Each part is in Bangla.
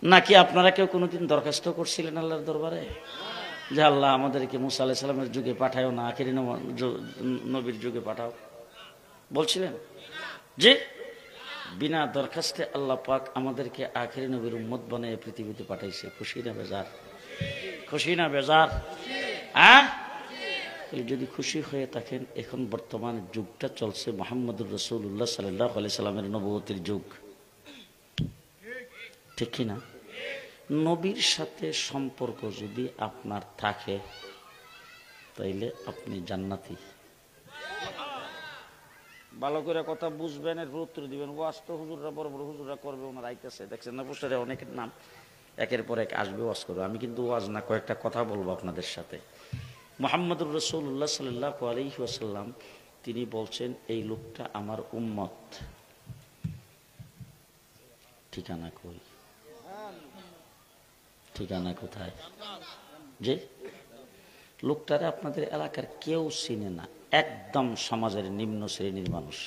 নাকি আপনারা কেউ কোনোদিন দরখাস্ত করছিলেন আল্লাহর দরবারে যে আল্লাহ আমাদেরকে মুসা আলাইহিস সালামের যুগে পাঠাও না, আখিরি নবীর যুগে পাঠাও? বলছিলেন যে বিনা দরখাস্তে আল্লাহ পাক আমাদেরকে আখিরি নবীর উম্মত বানিয়ে পৃথিবীতে পাঠাইছে। খুশি না বেজার? খুশি না বেজার? হ্যাঁ, যদি খুশি হয়ে থাকেন, এখন বর্তমান যুগটা চলছে মুহাম্মদুর রাসূলুল্লাহ সাল্লাল্লাহু আলাইহি সাল্লামের নবুয়তের যুগ, ঠিক কি না? নবীর সাথে সম্পর্ক যদি আপনার থাকে তাইলে আপনি জান্নাতি। ভালো করে কথা বুঝবেন, এর উত্তর দিবেন। ওয়াজ তো হুজুররা, বড় বড় হুজুররা করবে, ওনারা আইতেছে, দেখছেন না পোস্টারে অনেকের নাম একের পর এক আসবে, ওয়াজ করবে। আমি কিন্তু ওয়াজ না, কয়েকটা কথা বলবো আপনাদের সাথে। মুহাম্মদুর রাসূলুল্লাহ সাল্লাল্লাহু আলাইহি ওয়াসাল্লাম তিনি বলছেন, এই লোকটা আমার উম্মত। ঠিকানা কই? ঠিকানা কোথায়? যে লোকটারে আপনাদের এলাকার কেউ চিনে না, একদম সমাজের নিম্ন শ্রেণীর মানুষ,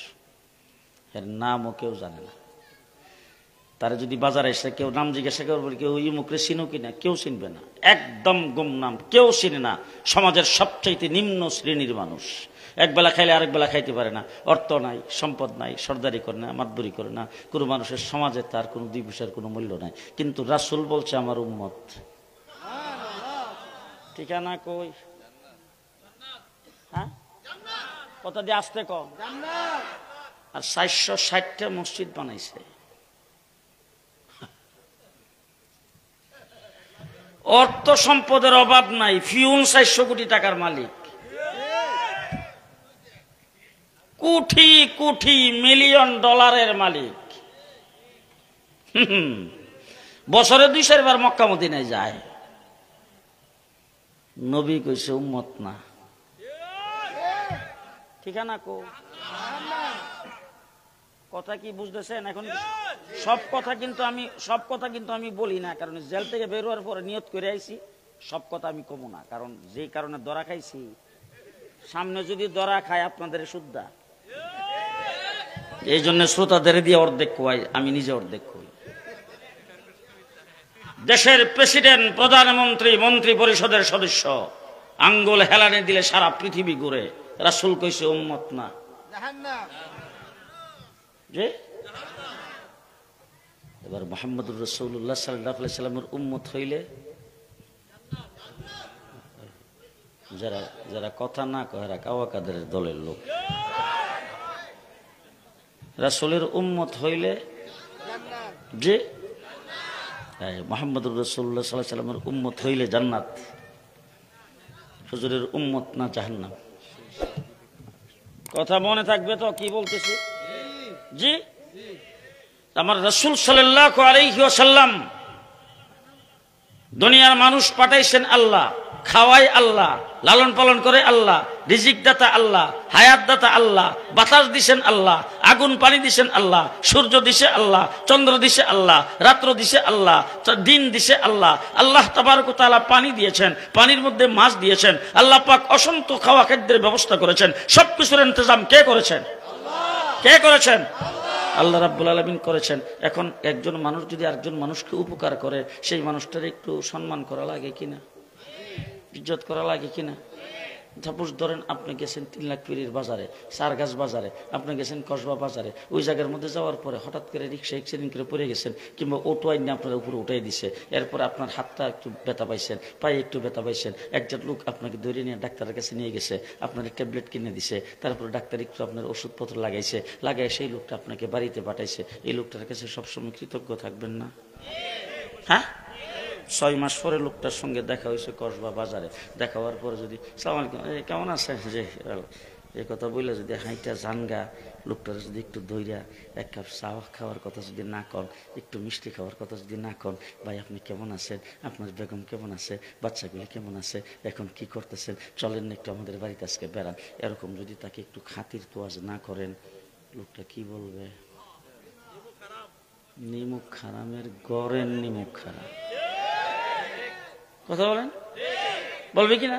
এর নামও কেউ জানে না। তারা যদি বাজারে এসে কেউ নাম জিজ্ঞাসা করবে, কেউ ইমুকরে চিনো কিনা, কেউ চিনবে না, একদম গুমনাম, কেউ চিনে না। সমাজের সবচাইতে নিম্ন শ্রেণীর মানুষ, একবেলা খাইলে আরেক বেলা খাইতে পারে না, অর্থ নাই, সম্পদ নাই, সর্দারি করে না, মাতবরি করে না, কোনো মানুষের সমাজে তার কোনো দুই পয়সার কোনো মূল্য নাই। কিন্তু রাসূল বলছে আমার উম্মত। ঠিকানা কই? হ্যাঁ, কথা দিয়ে আসতে কম। আর 460টা মসজিদ বানাইছে। অর্থ সম্পদের অভাব নাই, ফিউন 400 কোটি টাকার মালিক, কোটি কোটি মিলিয়ন ডলারের মালিক। বছরে 200 বার মক্কা মদিনায় যায়। নবী কইছে উম্মত না। ঠিকানা কো? কথা কি বুঝতেছেন? এখন সব কথা কিন্তু আমি বলি না, কারণ জেল থেকে বের হওয়ার পরে নিয়ত করে আইছি সব কথা আমি কমু না, কারণ যে কারণে ধরা খাইছি, সামনে যদি ধরা খায় আপনাদের শুদ্ধা, এই জন্য শ্রোতাদের দিয়ে অর্ধেক কোয়াই, আমি নিজে অর্ধেক কই। দেশের প্রেসিডেন্ট, প্রধানমন্ত্রী, মন্ত্রী পরিষদের সদস্য আঙ্গুল হেলানে দিলে সারা পৃথিবী ঘুরে। রাসূল কইছে উম্মত না। যে এবার মুহাম্মদুর রাসূলুল্লাহ সাল্লাল্লাহু আলাইহি সাল্লামের উম্মত হইলে, যারা যারা কথা না কয় এরা কাওয়া কাদের দলের লোক। রাসূলের উম্মত হইলে যে মুহাম্মদুর রাসূলুল্লাহ সাল্লাল্লাহু আলাইহি সাল্লামের উম্মত হইলে জান্নাত, হুজুরের উম্মত না জাহান্নাম। কথা মনে থাকবে তো কি বলতেছি? জি, আমার রাসূল সাল্লাল্লাহু আলাইহি ওয়াসাল্লাম দুনিয়ার মানুষ পাঠাইছেন আল্লাহ, খাওয়াই আল্লাহ, লালন পালন করে আল্লাহ, রিজিক দাতা আল্লাহ, হায়াত দাতা আল্লাহ, বাতাস দিছেন আল্লাহ, আগুন পানি দিছেন আল্লাহ, সূর্য দিছে আল্লাহ, চন্দ্র দিছে আল্লাহ, রাত্র দিছে আল্লাহ, দিন দিছে আল্লাহ। আল্লাহ তাবারক ওয়া তাআলা পানি দিয়েছেন, পানির মধ্যে মাছ দিয়েছেন। আল্লাহ পাক অসংখ্য খাওয়া খাদ্যের ব্যবস্থা করেছেন। সবকিছুর ইন্তজাম কে করেছেন? কে করেছেন? আল্লাহ রাব্বুল আলামিন করেছেন। এখন একজন মানুষ যদি আরেকজন মানুষকে উপকার করে, সেই মানুষটার একটু সম্মান করা লাগে কিনা, ইজ্জত করা লাগে কিনা? সাপোজ ধরেন আপনি গেছেন 3 লাখ পীরের বাজারে, সারগাছ বাজারে, আপনি গেছেন কসবা বাজারে, ওই জায়গার মধ্যে যাওয়ার পরে হঠাৎ করে রিক্সা অ্যাক্সিডেন্ট করে পড়ে গেছেন, কিংবা অটো আইনে আপনার উপরে উঠাই দিছে, এরপরে আপনার হাতটা একটু ব্যথা পাইছেন, পায়ে একটু ব্যথা পাইছেন, একজন লোক আপনাকে ধরে নিয়ে ডাক্তারের কাছে নিয়ে গেছে, আপনার ট্যাবলেট কিনে দিছে, তারপরে ডাক্তার একটু আপনার ওষুধপত্র লাগাইছে, লাগাই সেই লোকটা আপনাকে বাড়িতে পাঠাইছে। এই লোকটার কাছে সবসময় কৃতজ্ঞ থাকবেন না? হ্যাঁ, 6 মাস পরে লোকটার সঙ্গে দেখা হয়েছে কসবা বাজারে, দেখা হওয়ার পরে যদি সালাম আলাইকুম, কেমন আছে, যে এই কথা বললে যদি হাইটা জানগা, লোকটার যদি একটু ধইরা 1 কাপ চা খাওয়ার কথা যদি না কন, একটু মিষ্টি খাওয়ার কথা যদি না কন, ভাই আপনি কেমন আছেন, আপনার বেগম কেমন আছে, বাচ্চাগুলি কেমন আছে, এখন কি করতেছেন, চলেন না একটু আমাদের বাড়িতে আজকে বেড়ান, এরকম যদি তাকে একটু খাতির তোয়াজ না করেন, লোকটা কি বলবে? নিমুখ খারামের গড়ের নিমুখ খারাপ। কথা বলেন, বলবে কিনা?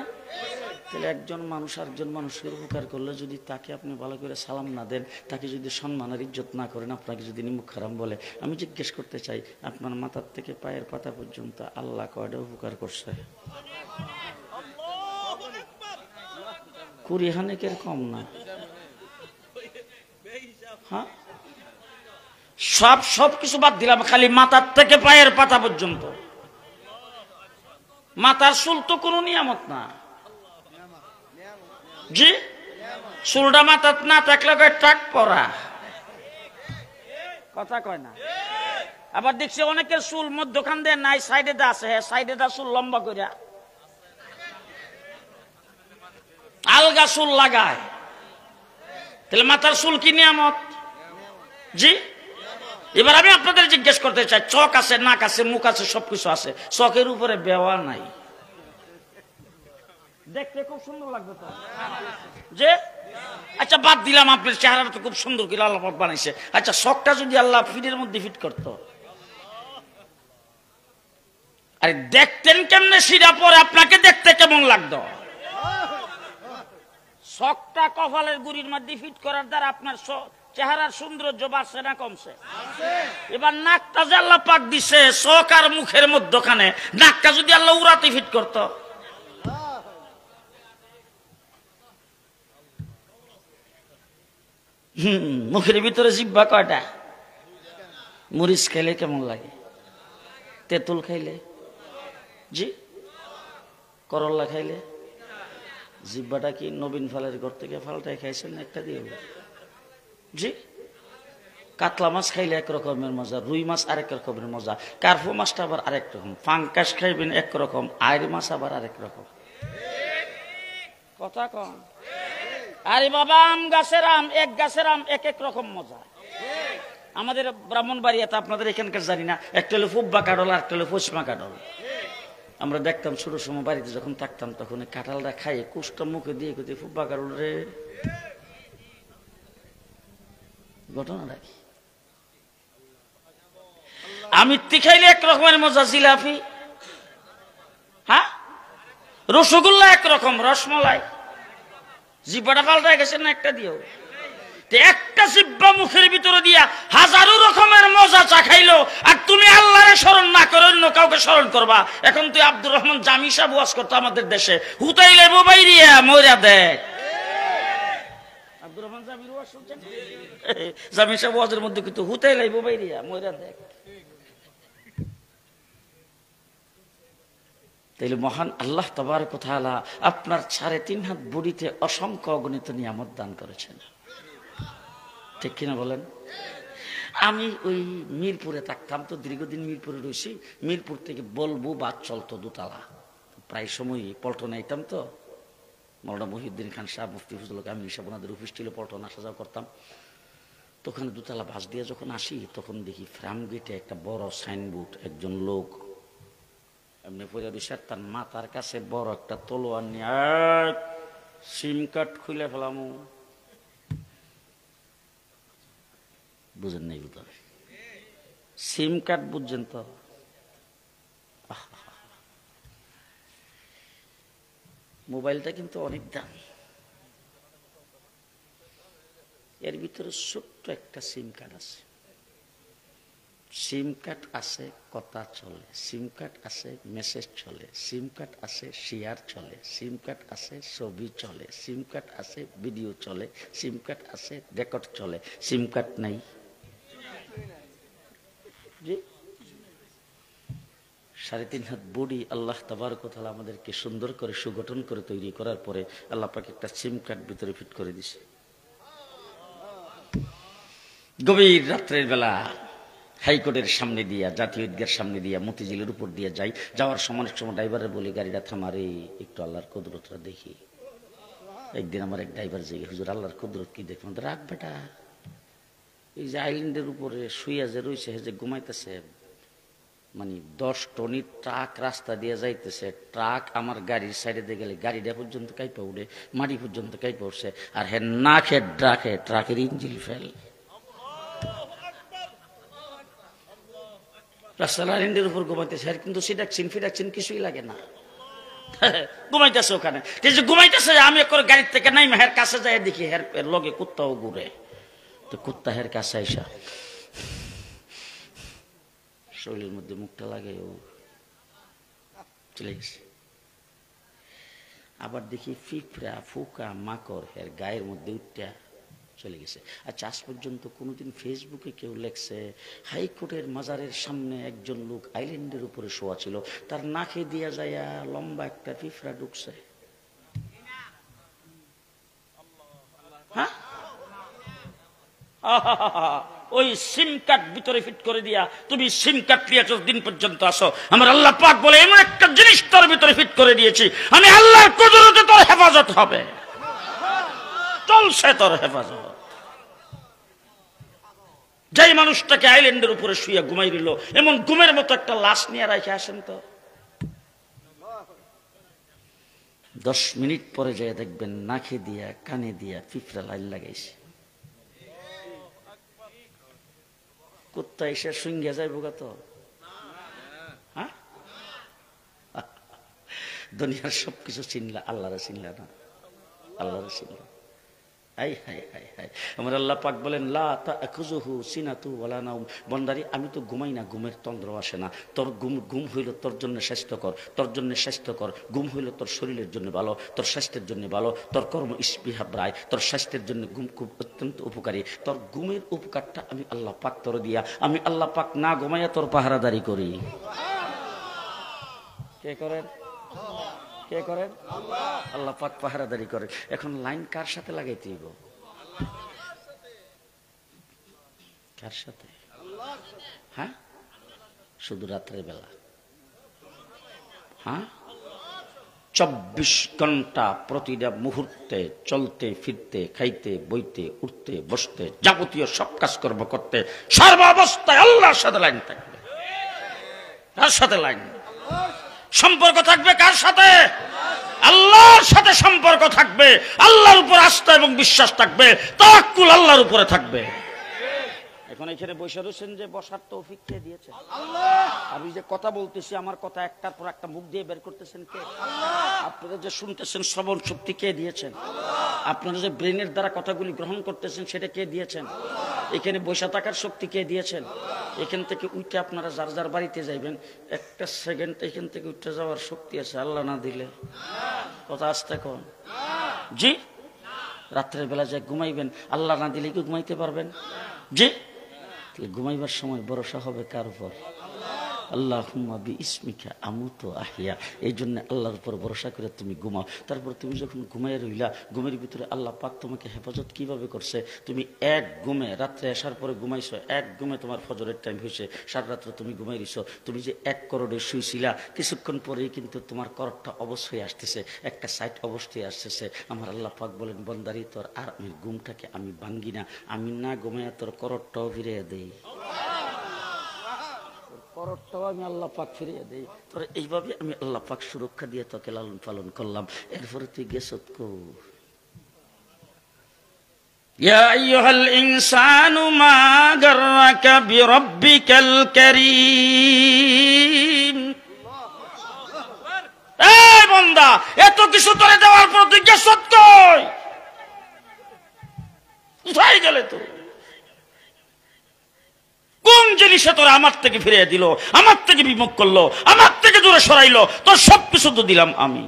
তাহলে একজন মানুষ আরেকজন মানুষের উপকার করলে যদি তাকে আপনি ভালো করে সালাম না দেন, তাকে যদি সম্মানের ইজ্জত না করেন, আপনাকে যদি নিমুখ খারাম বলে, আমি জিজ্ঞেস করতে চাই আপনার মাথার থেকে পায়ের পাতা পর্যন্ত আল্লাহ কয়টা উপকার করছে? 20 হানেকের কম না। হ্যাঁ, সব কিছু বাদ দিলাম, খালি মাথার থেকে পায়ের পাতা পর্যন্ত। মাথার চুল তো কোনো নিয়ামত না। জি, চুলটা মাথার না থাকলে টাক পরা কথা কয় না। আবার দেখছি অনেকের চুল মধ্যখান দিয়ে নাই, সাইডে দা আছে, সাইডে দা চুল লম্বা করিয়া আলগা চুল লাগায়। তাহলে মাথার চুল কি নিয়ামত? জি, এবার আমি আপনাদের জিজ্ঞেস করতে চাই, চোখ আছে, নাক আছে, মুখ আছে, সবকিছু আছে, চোখের উপরে বেওয়া নাই, দেখতে খুব সুন্দর লাগবে তো। যে আচ্ছা বাদ দিলাম, আপনার চেহারাটা তো খুব সুন্দর করে আল্লাহ পাক বানাইছে। আচ্ছা শখটা যদি আল্লাহ ফিটের মধ্যে ফিট করতো, আরে দেখতেন কেমনে সিরা পরে, আপনাকে দেখতে কেমন লাগতো? শখটা কপালের গুড়ির মধ্যে ফিট করার দ্বারা আপনার চেহারার সৌন্দর্য বাড়ছে না কমছে? এবার নাকটা যে আল্লাহ পাক দিছে চোখ আর মুখের মধ্যখানে, নাকটা যদি আল্লাহ উড়াতে ফিট করতো, মুখের ভিতরে জিহ্বা কয়টা? মরিচ খাইলে কেমন লাগে? তেঁতুল খাইলে? জি, করল্লা খাইলে? জিহ্বাটা কি নবীন ফালের ঘর থেকে ফালটাই খাইছেন একটা দিয়ে? জি, কাতলা মাছ খাইলে এক রকমের মজা, রুই মাছ আরেক রকমের মজা, কার্পু মাছটা আবার আরেক রকম, ফাঙ্কাস খাইবেন একরকম, আইর মাছ আবার আরেক রকম। কথা কন। আরে বাবা, আম গাছের আম, এক গাছের আম এক এক রকম মজা। আমাদের ব্রাহ্মণবাড়িয়াতে, আপনাদের এখানকার জানি না, একটা হলো ফুব্বা কাঠল আর একটা হলো পশ্চিমা কাঠল। আমরা দেখতাম ছোট সময় বাড়িতে যখন থাকতাম, তখন কাঁঠালটা খাইয়ে কুষ্টা মুখে দিয়ে কোথায় ফুব্বা কাঠল রে। ঘটনাটা কি? আমিত্তি খাইলে এক রকমের মজা, জিলাপি, হ্যাঁ, রসগোল্লা একরকম, রসমলাই, জিব্বাটা পাল্টায় গেছে না একটা দিয়েও? একটা জিব্বা মুখের ভিতরে দিয়া হাজারো রকমের মজা চা খাইলো, আর তুমি আল্লাহরে স্মরণ না করে অন্য কাউকে স্মরণ করবা। এখন তুই আব্দুর রহমান জামি সাহেব ওয়াজ করতো আমাদের দেশে, হুতাইলে বোবাই রিয়া মইরা দেখ। আব্দুর রহমান জামির ওয়াজ শুনছেন? জামি সাহেব ওয়াজের মধ্যে কিন্তু হুতাইলে বোবাই রিয়া মইরা দেখ। তাইলে মহান আল্লাহ তাবারক ওয়া তাআলা আপনার 3.5 হাত বডিতে অসংখ্য অগণিত নিয়ামত দান করেছেন, ঠিক কিনা বলেন? আমি ওই মিরপুরে থাকতাম তো, দীর্ঘদিন মিরপুরে রয়েছি। মিরপুর থেকে বলবো বাস চলতো দোতলা, প্রায় সময়ই পল্টনে আইতাম তো। মৌলানা মহিউদ্দিন খান সাহেব, মুফতি ফজলুল কামিল সাহেব, ওনাদের অফিস ছিল পল্টনে, আসা যাওয়া করতাম। তখন দোতলা বাস দিয়ে যখন আসি, তখন দেখি ফ্রাম গেটে একটা বড় সাইনবোর্ড, একজন লোক এমনি পড়ে রয়েছে, তার মাথার কাছে বড় একটা তলোয়ার নিয়ে সিম কার্ড খুলে ফেলাম। বুঝেন নাই? বুঝলেন? সিম কার্ড বুঝছেন তো? মোবাইলটা কিন্তু অনেক দাম, এর ভিতরে ছোট্ট একটা সিম কার্ড আছে। সিম কার্ড আছে কথা চলে, সিম কার্ড আছে মেসেজ চলে, সিম কার্ড আছে শেয়ার চলে, সিম কার্ড আছে ছবি চলে, সিম কার্ড আছে ভিডিও চলে, সিম কার্ড আছে রেকর্ড চলে, সিম কার্ড নাই। জি, 3.5 হাত বডি আল্লাহ তাবারক ওয়া তাআলা আমাদেরকে সুন্দর করে সুগঠন করে তৈরি করার পরে আল্লাহ পাক একটা সিম কার্ড ভিতরে ফিট করে দিছে। গভীর রাত্রের বেলা হাইকোর্টের সামনে দিয়া, জাতীয় ঈদগার সামনে দিয়া, মতিঝিলের উপর দিয়ে যাই। যাওয়ার সময় ড্রাইভারের বলি, গাড়িটা থামারে, একটু আল্লাহর কুদরতটা দেখি। একদিন আমার এক ড্রাইভার জিজ্ঞেস, হুজুর আল্লাহর কুদরত কি দেখুন? রাখ বেটা, এই যে আইল্যান্ডের উপরে শুইয়া যে রয়েছে, যে ঘুমাইতেছে, মানে 10 টনি ট্রাক রাস্তা দিয়ে যাইতেছে, ট্রাক আমার গাড়ির সাইডে দিয়ে গেলে গাড়িটা পর্যন্ত কাইপা উঠে, মাটি পর্যন্ত কাইপা উঠছে, আর হ্যাঁ না খেয়ে ড্রাকে ট্রাকের ইঞ্জিন ফেল। রাস্তার আইল্যান্ডের উপর ঘুমাইতেছে, আর কিন্তু সিডাকশিন ফিডাকশিন কিছুই লাগে না। ঘুমাইতেছে ওখানে। যে ঘুমাইতেছে, আমি করে গাড়ির থেকে নাই হের কাছে যাই দেখি হের লগে কুত্তাও ঘুরে। তো কুত্তা হের কাছে আইসা শরীরের মধ্যে মুখটা লাগে, ও চলে গেছে। আবার দেখি ফিফরা ফুকা মাকড় হের গায়ের মধ্যে উঠটা চলে গেছে। আচ্ছা, আজ পর্যন্ত কোনোদিন ফেসবুকে কেউ লেখছে হাইকোর্টের মাজারের সামনে একজন লোক আইল্যান্ডের উপরে শোয়া ছিল, তার নাকে দিয়া যায় লম্বা একটা ফিফরা ঢুকছে? হ্যাঁ, ওই সিম কার্ড ভিতরে ফিট করে দিয়া তুমি সিম কার্ড নিয়ে দিন পর্যন্ত আসো। আমার আল্লাহ পাক বলে এমন একটা জিনিস তোর ভিতরে ফিট করে দিয়েছি, আমি আল্লাহর কুদরতে তোর হেফাজত হবে, চলছে তোর হেফাজত। যেই মানুষটাকে আইল্যান্ডের উপরে শুয়ে ঘুমাই দিল, এমন ঘুমের মতো একটা লাশ নিয়ে রাখে আসেন তো, 10 মিনিট পরে যায় দেখবেন নাকে দিয়া কানে দিয়া ফিফরা লাইন লাগাইছে। কুত্তা এসে শুঙ্গে যাইব গা তো? হ্যাঁ, দুনিয়ার সবকিছু চিনলা, আল্লাহরে চিনলা না, আল্লাহরে চিনলা। হাই হাই হাই হাই, আমার আল্লাহ পাক বলেন লা তাখুযুহু সিনাতু ওয়ালা নাওম, বন্দারি আমি তো ঘুমাই না, ঘুমের তন্দ্র আসে না। তোর ঘুম হইল তোর জন্য স্বাস্থ্যকর, তোর জন্য স্বাস্থ্যকর। ঘুম হইল তোর শরীরের জন্য ভালো, তোর স্বাস্থ্যের জন্য ভালো, তোর কর্ম স্পৃহা রায়, তোর স্বাস্থ্যের জন্য ঘুম খুব অত্যন্ত উপকারী। তোর ঘুমের উপকারটা আমি আল্লাহ পাক তোর দিয়া, আমি আল্লাহ পাক না ঘুমাইয়া তোর পাহারাদারি করি। কে করেন? কে করেন? আল্লাহ পাক পাহারাদারি করেন। এখন লাইন কার সাথে লাগাইতে হইব? কার সাথে? হ্যাঁ, শুধু রাত্রের বেলা। হ্যাঁ, 24 ঘন্টা প্রতিটা মুহূর্তে চলতে ফিরতে, খাইতে বইতে, উঠতে বসতে, যাবতীয় সব কাজকর্ম করতে সর্ব অবস্থায় আল্লাহর সাথে লাইন থাকবে। কার সাথে লাইন? সম্পর্ক থাকবে কার সাথে? আল্লাহর সাথে সম্পর্ক থাকবে, আল্লাহর উপর আস্থা এবং বিশ্বাস থাকবে, তাওয়াক্কুল আল্লাহর উপরে থাকবে। এখন এখানে বসে রয়েছেন যে বসার তৌফিক কে দিয়েছে? আমি যে কথা বলতেছি, আমার কথা একটার পর একটা মুখ দিয়ে বের করতেছেন কে? আপনারা যে শুনতেছেন শ্রবণ শক্তি কে দিয়েছেন? আপনারা যে ব্রেনের দ্বারা কথাগুলি গ্রহণ করতেছেন সেটা কে দিয়েছেন? এখানে বসে থাকার শক্তি কে দিয়েছেন? এখান থেকে উঠে আপনারা যার যার বাড়িতে যাইবেন, একটা সেকেন্ড এখান থেকে উঠে যাওয়ার শক্তি আছে আল্লাহ না দিলে? কথা আসতে কোন? জি, রাত্রের বেলা যে ঘুমাইবেন আল্লাহ না দিলে কি ঘুমাইতে পারবেন? জি, ঘুমাইবার সময় ভরসা হবে কার উপর? আল্লাহুম্মা বিইসমিকা আমুতু আহিয়া। এই জন্য আল্লাহর উপর ভরসা করে তুমি ঘুমাও। তারপর তুমি যখন ঘুমাই রইলা, ঘুমের ভিতরে আল্লাহ পাক তোমাকে হেফাজত কিভাবে করছে। তুমি এক ঘুমে রাত্রে আসার পরে ঘুমাইছো, এক ঘুমে তোমার ফজরের টাইম হয়েছে, সারা রাত্র তুমি ঘুমাই রইছো। তুমি যে এক করোড়ে শুইছিলা, কিছুক্ষণ পরেই কিন্তু তোমার করোড়টা অবশ্যই আসতেছে, একটা সাইড অবশ্যই আসতেছে। আমার আল্লাহ পাক বলেন বন্দারি তোর আর আমি ঘুমটাকে আমি ভাঙ্গি না, আমি না ঘুমাইয়া তোর করোড়টাও ফিরিয়ে দেই, করোড়টাও আমি আল্লাহ পাক ফিরিয়ে দেই। তোর এইভাবে আমি আল্লাহ পাক সুরক্ষা দিয়ে তোকে লালন পালন করলাম। এরপরে তুই গেছত কো ইয়া আইয়ুহাল ইনসানু মা গাররাকা বিরাব্বিকাল কারীম। এই বান্দা, এত কিছু তোরে দেওয়ার পর তুই গেছত কই? কোথায় গেলে তো? কোন জিনিসে তোরা আমার থেকে ফিরিয়ে দিল, আমার থেকে বিমুখ করলো, আমার থেকে দূরে সরাইলো? তোর সবকিছু তো দিলাম আমি,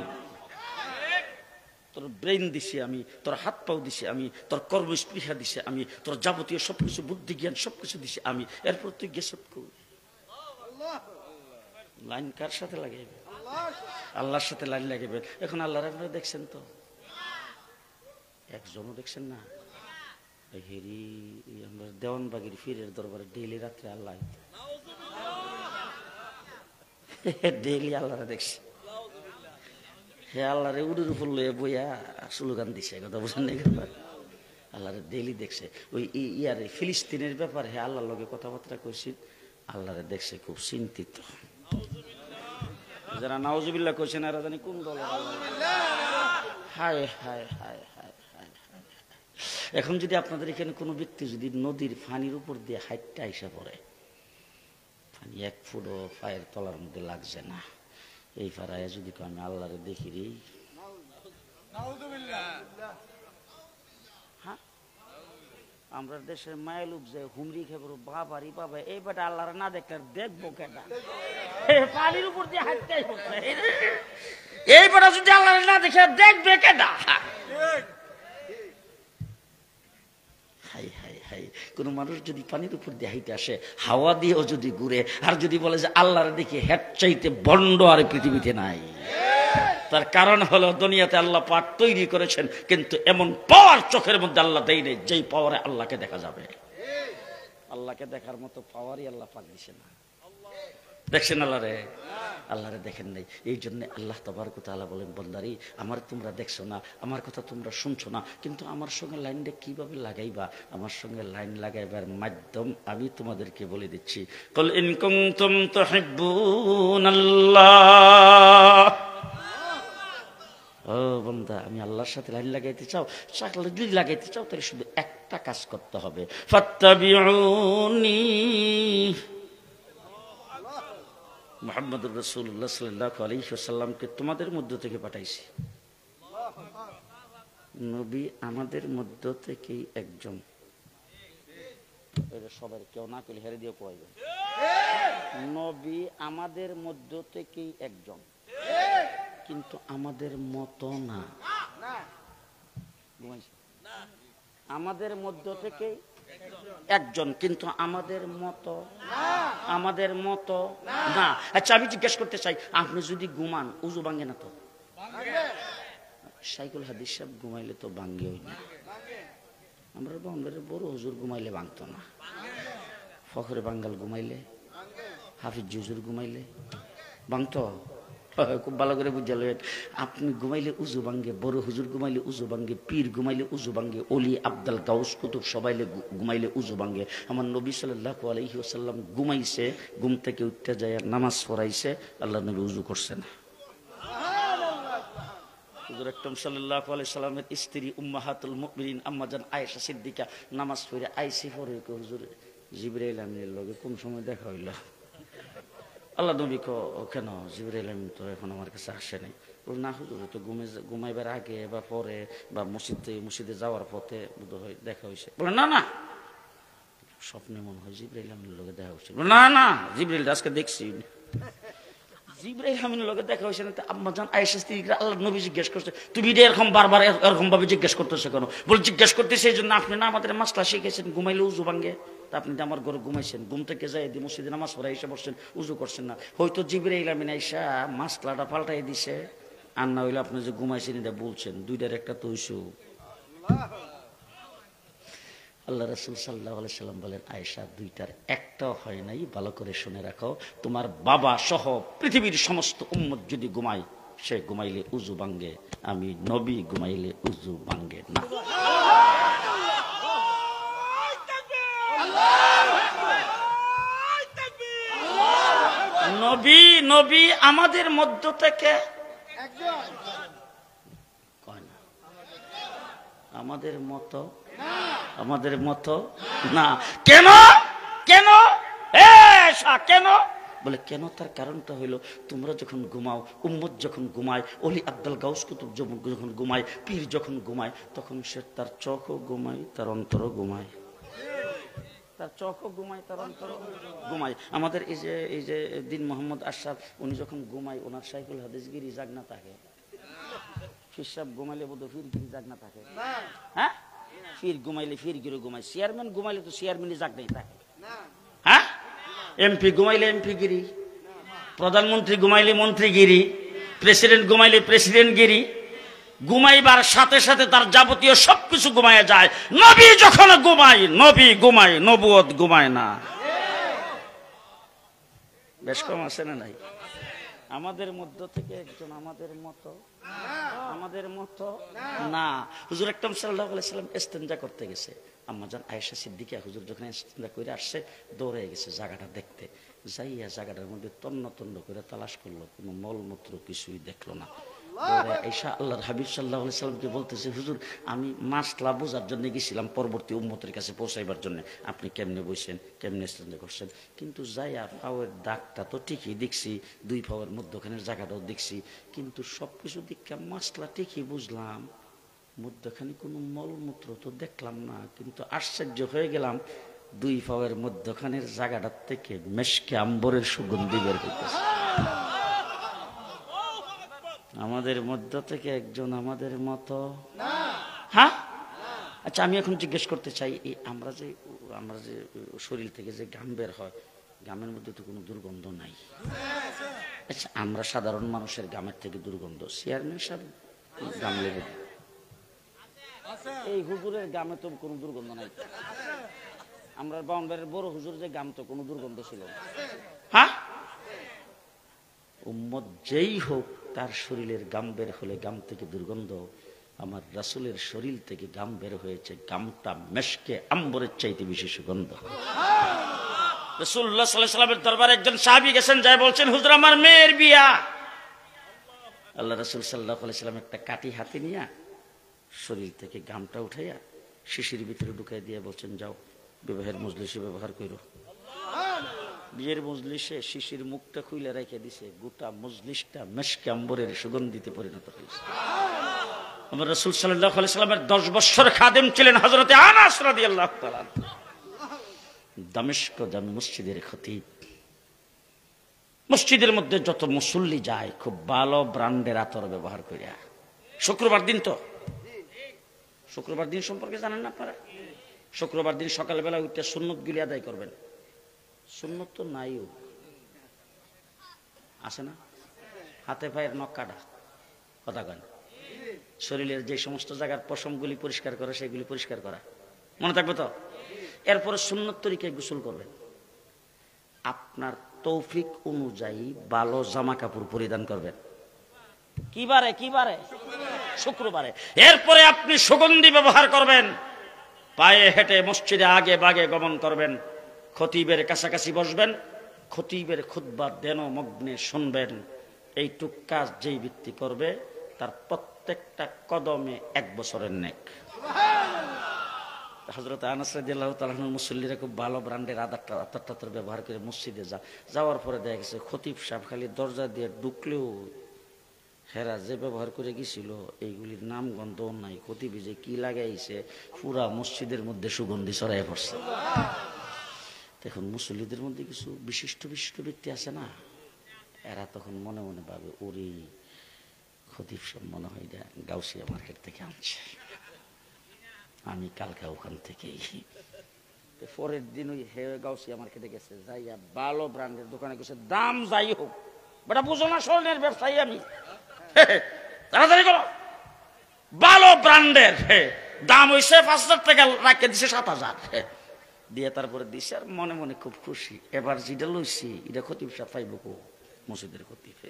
তোর ব্রেন দিছি আমি, তোর হাত পাও দিছি আমি, তোর কর্মস্পৃহা দিছি আমি, তোর যাবতীয় সবকিছু বুদ্ধি জ্ঞান সবকিছু দিছি আমি। এরপর তুই গেছত কই? লাইন কার সাথে লাগাইবে? আল্লাহর সাথে লাইন লাগাইবে। এখন আল্লাহর আপনারা দেখছেন তো? একজনও দেখছেন না? হেরি আমরা দেওয়ানবাগির ফিরের দরবারে ডেইলি রাত্রে আল্লাহ, ডেইলি আল্লাহরা দেখছি। হে আল্লাহরে উড়ুর উপর লয়ে বইয়া স্লোগান দিছে, কথা বুঝেন না? আল্লাহরে ডেইলি দেখছে। ওই ইয়ারে ফিলিস্তিনের ব্যাপারে হে আল্লাহর লগে কথাবার্তা কইছি, আল্লাহরে দেখছে খুব চিন্তিত। যারা নাউজুবিল্লাহ কইছেন এরা জানি কোন দল। হায় হায় হায় হায়। এখন যদি আপনাদের এখানে কোনো ব্যক্তি যদি নদীর পানির উপর দিয়ে হাইটটা আইসা পড়ে, পানি 1 ফুটও পায়ের তলার মধ্যে লাগছে না, এই ফারায় যদি আমি আল্লাহরে দেখি রে, হ্যাঁ আমরা দেশের মায়ালুক যে হুমরি খেবর বাবারি বাবা এই বেটা আল্লাহরে না দেখলে দেখবো কেনা, পানির উপর দিয়ে হাঁটতে এই বেটা যদি আল্লাহরে না দেখে দেখবে কেনা। হাই হাই হাই, কোন মানুষ যদি পানির উপর দিয়ে হাইতে আসে, হাওয়া দিয়েও যদি ঘুরে, আর যদি বলে যে আল্লাহর দেখে হেড চাইতে বন্ড আর পৃথিবীতে নাই, তার কারণ হলো দুনিয়াতে আল্লাহ পাক তৈরি করেছেন, কিন্তু এমন পাওয়ার চোখের মধ্যে আল্লাহ দেয় নেই যেই পাওয়ারে আল্লাহকে দেখা যাবে। আল্লাহকে দেখার মতো পাওয়ারই আল্লাহ পাক দিছে না। দেখছেন আল্লাহরে দেখেন নাই। এই জন্য আল্লাহ তাবারক ওয়া তাআলা বলেন, বান্দারি আমার তোমরা দেখছো না, আমার কথা তোমরা শুনছো না, কিন্তু আমার সঙ্গে লাইনটা কিভাবে লাগাইবা, আমার সঙ্গে লাইন লাগাইবার মাধ্যম আমি তোমাদেরকে বলে দিচ্ছি। কুল ইন কুনতুম তুহিব্বুনাল্লাহ, ও বান্দা আমি আল্লাহর সাথে লাইন লাগাইতে চাও, যদি লাগাইতে চাও তাহলে শুধু একটা কাজ করতে হবে, ফাত্তাবিউনি। মুহাম্মদুর রাসূলুল্লাহ সাল্লাল্লাহু আলাইহি ওয়াসাল্লামকে তোমাদের মধ্য থেকে পাঠাইছি। নবী আমাদের মধ্য থেকেই একজন, সবাই কেউ না করলে হেরে দিয়ে কইবে, নবী আমাদের মধ্য থেকেই একজন, কিন্তু আমাদের মতো না। আমাদের মধ্য থেকে একজন, কিন্তু আমাদের মতো না। আচ্ছা আমি জিজ্ঞেস করতে চাই, আপনি যদি ঘুমান উজু ভাঙ্গে না তো? শাইখুল হাদিস সাহেব ঘুমাইলে তো ভাঙ্গে হই না, আমরা বন্ধের বড় হুজুর ঘুমাইলে ভাঙতো না, ফখরে বাঙ্গাল ঘুমাইলে, হাফিজ হুজুর ঘুমাইলে ভাঙতো। খুব ভালো করে বুঝালেন, আপনি ঘুমাইলে উজু ভাঙ্গে, বড় হুজুর ঘুমাইলে উজু ভাঙ্গে, পীর ঘুমাইলে উজু ভাঙ্গে, অলি আব্দাল গাউস কুতুব সবাইলে ঘুমাইলে উজু ভাঙ্গে। আমার নবী সাল্লাল্লাহু আলাইহি ওয়াসাল্লাম ঘুমাইছে, ঘুম থেকে উঠতে যায় নামাজ পড়াইছে, আল্লাহ নবী উজু করছে না। হুজুর আকরাম সাল্লাল্লাহু আলাইহি সাল্লামের স্ত্রী উম্মাহাতুল মুমিনিন আম্মা জান আয়েশা সিদ্দিকা নামাজ পড়ে আইসি পড়ে, হুজুর জিবরাইল আমিনের লগে কোন সময় দেখা হইল? আল্লাহ নবী কেন জিবরাইল আমিন তো এখন আমার কাছে আসে নাই। বল না হুজুর, তো ঘুমাইবার আগে বা পরে বা মসজিদে যাওয়ার পথে বোধহয় দেখা হয়েছে। বলে না না, স্বপ্নে মনে হয় জিবরাইল আমিনের লগে দেখা হয়েছে। না না, জিবরাইল আজকে দেখছি। জিবরাইল আমিনের লগে দেখা হয়েছে না। আম্মা জান আয়েশা সিদ্দিকা আল্লাহ নবী জিজ্ঞেস করছে, তুমি এরকম বারবার এরকম ভাবে জিজ্ঞেস করতেছো কেন? বল জিজ্ঞেস করতেছে এই জন্য, আপনি না আমাদের মাসলা শিখেছেন ঘুমাইলে উজু ভাঙ্গে, তা আপনি আমার ঘরে ঘুমাইছেন, ঘুম থেকে যাই মসজিদে নামাজ পড়ে এসে বসছেন, উজু করছেন না। হয়তো জিবরাইল আমিন আয়েশা মাসলাটা পাল্টাই দিছে, আর না হইলে আপনি যে ঘুমাইছেন এটা বলছেন, দুইটার একটা তো ইস্যু। আল্লাহ রাসূল সাল্লাল্লাহু আলাইহি সাল্লাম বলেন, আয়েশা দুইটার একটাও হয় নাই, ভালো করে শুনে রাখো। তোমার বাবা সহ পৃথিবীর সমস্ত উম্মত যদি ঘুমায়, সে ঘুমাইলে উজু ভাঙ্গে, আমি নবী ঘুমাইলে উজু ভাঙ্গে না। নবী আমাদের মধ্য থেকে আমাদের মতো না। কেন কেন কেন বলে, কেন তার কারণটা হইলো, তোমরা যখন ঘুমাও, উম্মত যখন ঘুমায়, অলি আব্দুল গাউস কুতুব যখন ঘুমায়, পীর যখন ঘুমায়, তখন সে তার চোখও ঘুমায়, তার অন্তরও ঘুমায়, তার চোখও ঘুমায়, তার অন্তরও ঘুমায়। আমাদের এই যে দিন মোহাম্মদ আশরাফ, উনি যখন ঘুমায়, ওনার শাইখুল হাদিসগিরি জাগনা থাকে। ফির সাহেব ঘুমাইলে বোধ ফিরগিরি জাগনা থাকে, হ্যাঁ ফির ঘুমাইলে ফিরগিরি ঘুমায়, চেয়ারম্যান ঘুমাইলে তো চেয়ারম্যানই জাগনাই থাকে, হ্যাঁ এমপি ঘুমাইলে এমপিগিরি, প্রধানমন্ত্রী ঘুমাইলে মন্ত্রীগিরি, প্রেসিডেন্ট ঘুমাইলে প্রেসিডেন্টগিরি। ঘুমাইবার সাথে সাথে তার যাবতীয় সবকিছু ঘুমায় যায়। নবী যখন ঘুমায়, নবী ঘুমায়, নবুয়ত ঘুমায় না। বেশ কম আছে না নাই? আমাদের মধ্য থেকে একজন, আমাদের মতো না। হুজুর আকরাম সাল্লাল্লাহু আলাইহি সাল্লাম ইস্তেনজা করতে গেছে, আম্মা জান আয়েশা সিদ্দিকা হুজুর যখন ইস্তেনজা করে আসছে, দৌড়ে গেছে জায়গাটা দেখতে। যাইয়া জায়গাটার মধ্যে তন্ন তন্ন করে তালাশ করলো, কোনো মলমূত্র কিছুই দেখলো না। ঈশা আল্লাহর হাবিব সাল্লাল্লাহু আলাইহি সাল্লামকে বলতেছে, হুজুর আমি মাসলা বোঝার জন্য গেছিলাম পরবর্তী উম্মতের কাছে পৌঁছাইবার জন্য, আপনি কেমনে বইছেন, কেমনে স্ট্যান্ড করছেন, কিন্তু যাইয়া পাওয়ের দাগটা তো ঠিকই দেখছি, 2 পাওয়ের মধ্যখানের জায়গাটাও দেখছি, কিন্তু সবকিছু দিকে মাসলা ঠিকই বুঝলাম, মধ্যখানে কোনো মলমূত্র তো দেখলাম না, কিন্তু আশ্চর্য হয়ে গেলাম 2 পাওয়ের মধ্যখানের জায়গাটার থেকে মেশকে আম্বরের সুগন্ধি বের হইতেছে। আমাদের মধ্য থেকে একজন আমাদের মতো, হ্যাঁ আচ্ছা আমি এখন জিজ্ঞেস করতে চাই, এই আমরা যে শরীর থেকে যে ঘাম বের হয়, ঘামের মধ্যে তো কোনো দুর্গন্ধ নাই। আচ্ছা আমরা সাধারণ মানুষের ঘামের থেকে দুর্গন্ধ, চেয়ারম্যান সাহেব ঘাম লেগে, এই হুজুরের ঘামে তো কোনো দুর্গন্ধ নাই, আমরা বাউন্ডারির বড় হুজুর যে ঘাম তো কোনো দুর্গন্ধ ছিল, হ্যাঁ উম্মত যেই হোক তার শরীরের গাম বের হলে গাম থেকে দুর্গন্ধ, আমার রাসূলের শরীর থেকে গাম বের হয়েছে, গামটা মেশকে আম্বরের চাইতে বেশি সুগন্ধ। রাসূলুল্লাহ সাল্লাল্লাহু আলাইহি ওয়াসাল্লামের দরবারে একজন সাহাবী গেছেন, যায় বলছেন, হুজুর আমার মেয়ের বিয়া। আল্লাহ রাসূল সাল্লাল্লাহু আলাইহি ওয়াসাল্লাম একটা কাঠি হাতে নিয়ে শরীর থেকে গামটা উঠাইয়া শিশির ভিতরে ঢুকাই দিয়ে বলছেন, যাও বিবাহের মজলিসে ব্যবহার করো। বিয়ের মজলিসে শিশির মুখটা খুলে রেখে দিছে, গোটা মজলিসটা মেশকে আম্বরের সুগন্ধিতে পরিণত হয়েছে। আমার রাসূল সাল্লাল্লাহু আলাইহি ওয়াসাল্লামের 10 বছর খাদেম ছিলেন হযরতে আনাস রাদিয়াল্লাহু তাআলা, দামেস্ক জামে মসজিদের খতিব। মসজিদের মধ্যে যত মুসল্লি যায় খুব ভালো ব্র্যান্ডের আতর ব্যবহার করিয়া। শুক্রবার দিন তো, শুক্রবার দিন সম্পর্কে জানেন না আপনারা? শুক্রবার দিন সকালবেলা উঠে সুন্নতগুলি আদায় করবেন। সুন্নত তো নাইও, আছে না? হাতে পায়ের নখ কাটা, কথা কন, শরীরের যে সমস্ত জায়গার পশমগুলি পরিষ্কার করে সেগুলি পরিষ্কার করা, মনে থাকবে তো? এরপরে সুন্নত তরিকায় গোসল করবেন, আপনার তৌফিক অনুযায়ী ভালো জামা কাপড় পরিধান করবেন। কি বারে? কি বারে? শুক্রবারে। এরপরে আপনি সুগন্ধি ব্যবহার করবেন, পায়ে হেঁটে মসজিদে আগে বাগে গমন করবেন, খতিবের কাছাকাছি বসবেন, খতিবের খুতবা দেন মগ্নে শুনবেন। এইটুক কাজ যেই ব্যক্তি করবে তার প্রত্যেকটা কদমে 1 বছরের নেক। হযরত আনাস রাদিয়াল্লাহু তাআলা মুসল্লিরা খুব ভালো ব্র্যান্ডের আতর ব্যবহার করে মসজিদে যাওয়ার পরে দেখা গেছে খতিব সাহেব খালি দরজা দিয়ে ঢুকলেও হেরা যে ব্যবহার করে গেছিল এইগুলির নাম গন্ধ নাই, খতিবি যে কি লাগাইছে পুরা মসজিদের মধ্যে সুগন্ধি ছড়াইয়া পড়ছে। এখন মুসল্লিদের মধ্যে কিছু বিশিষ্ট বিশিষ্ট ব্যক্তি আছে না, এরা তখন মনে মনে ভাবে, ওরে খতিব সব মনে হয় গাউসিয়া মার্কেট থেকে আনছে, আমি কালকে ওখান থেকেই। পরের দিন ওই গাউসিয়া মার্কেটে গেছে, যাইয়া ভালো ব্র্যান্ডের দোকানে গেছে, দাম যাই হোক, বেটা বুঝো না স্বর্ণের ব্যবসায়ী আমি, তাড়াতাড়ি করো, ভালো ব্র্যান্ডের দাম হইছে 5,000 টাকা, রাখে দিছে 7,000 দিয়ে তারপরে দিছে, আর মনে মনে খুব খুশি, এবার যেটা লইছি এটা খতিব সাহেব পাইব কো, মসজিদের খতিবে।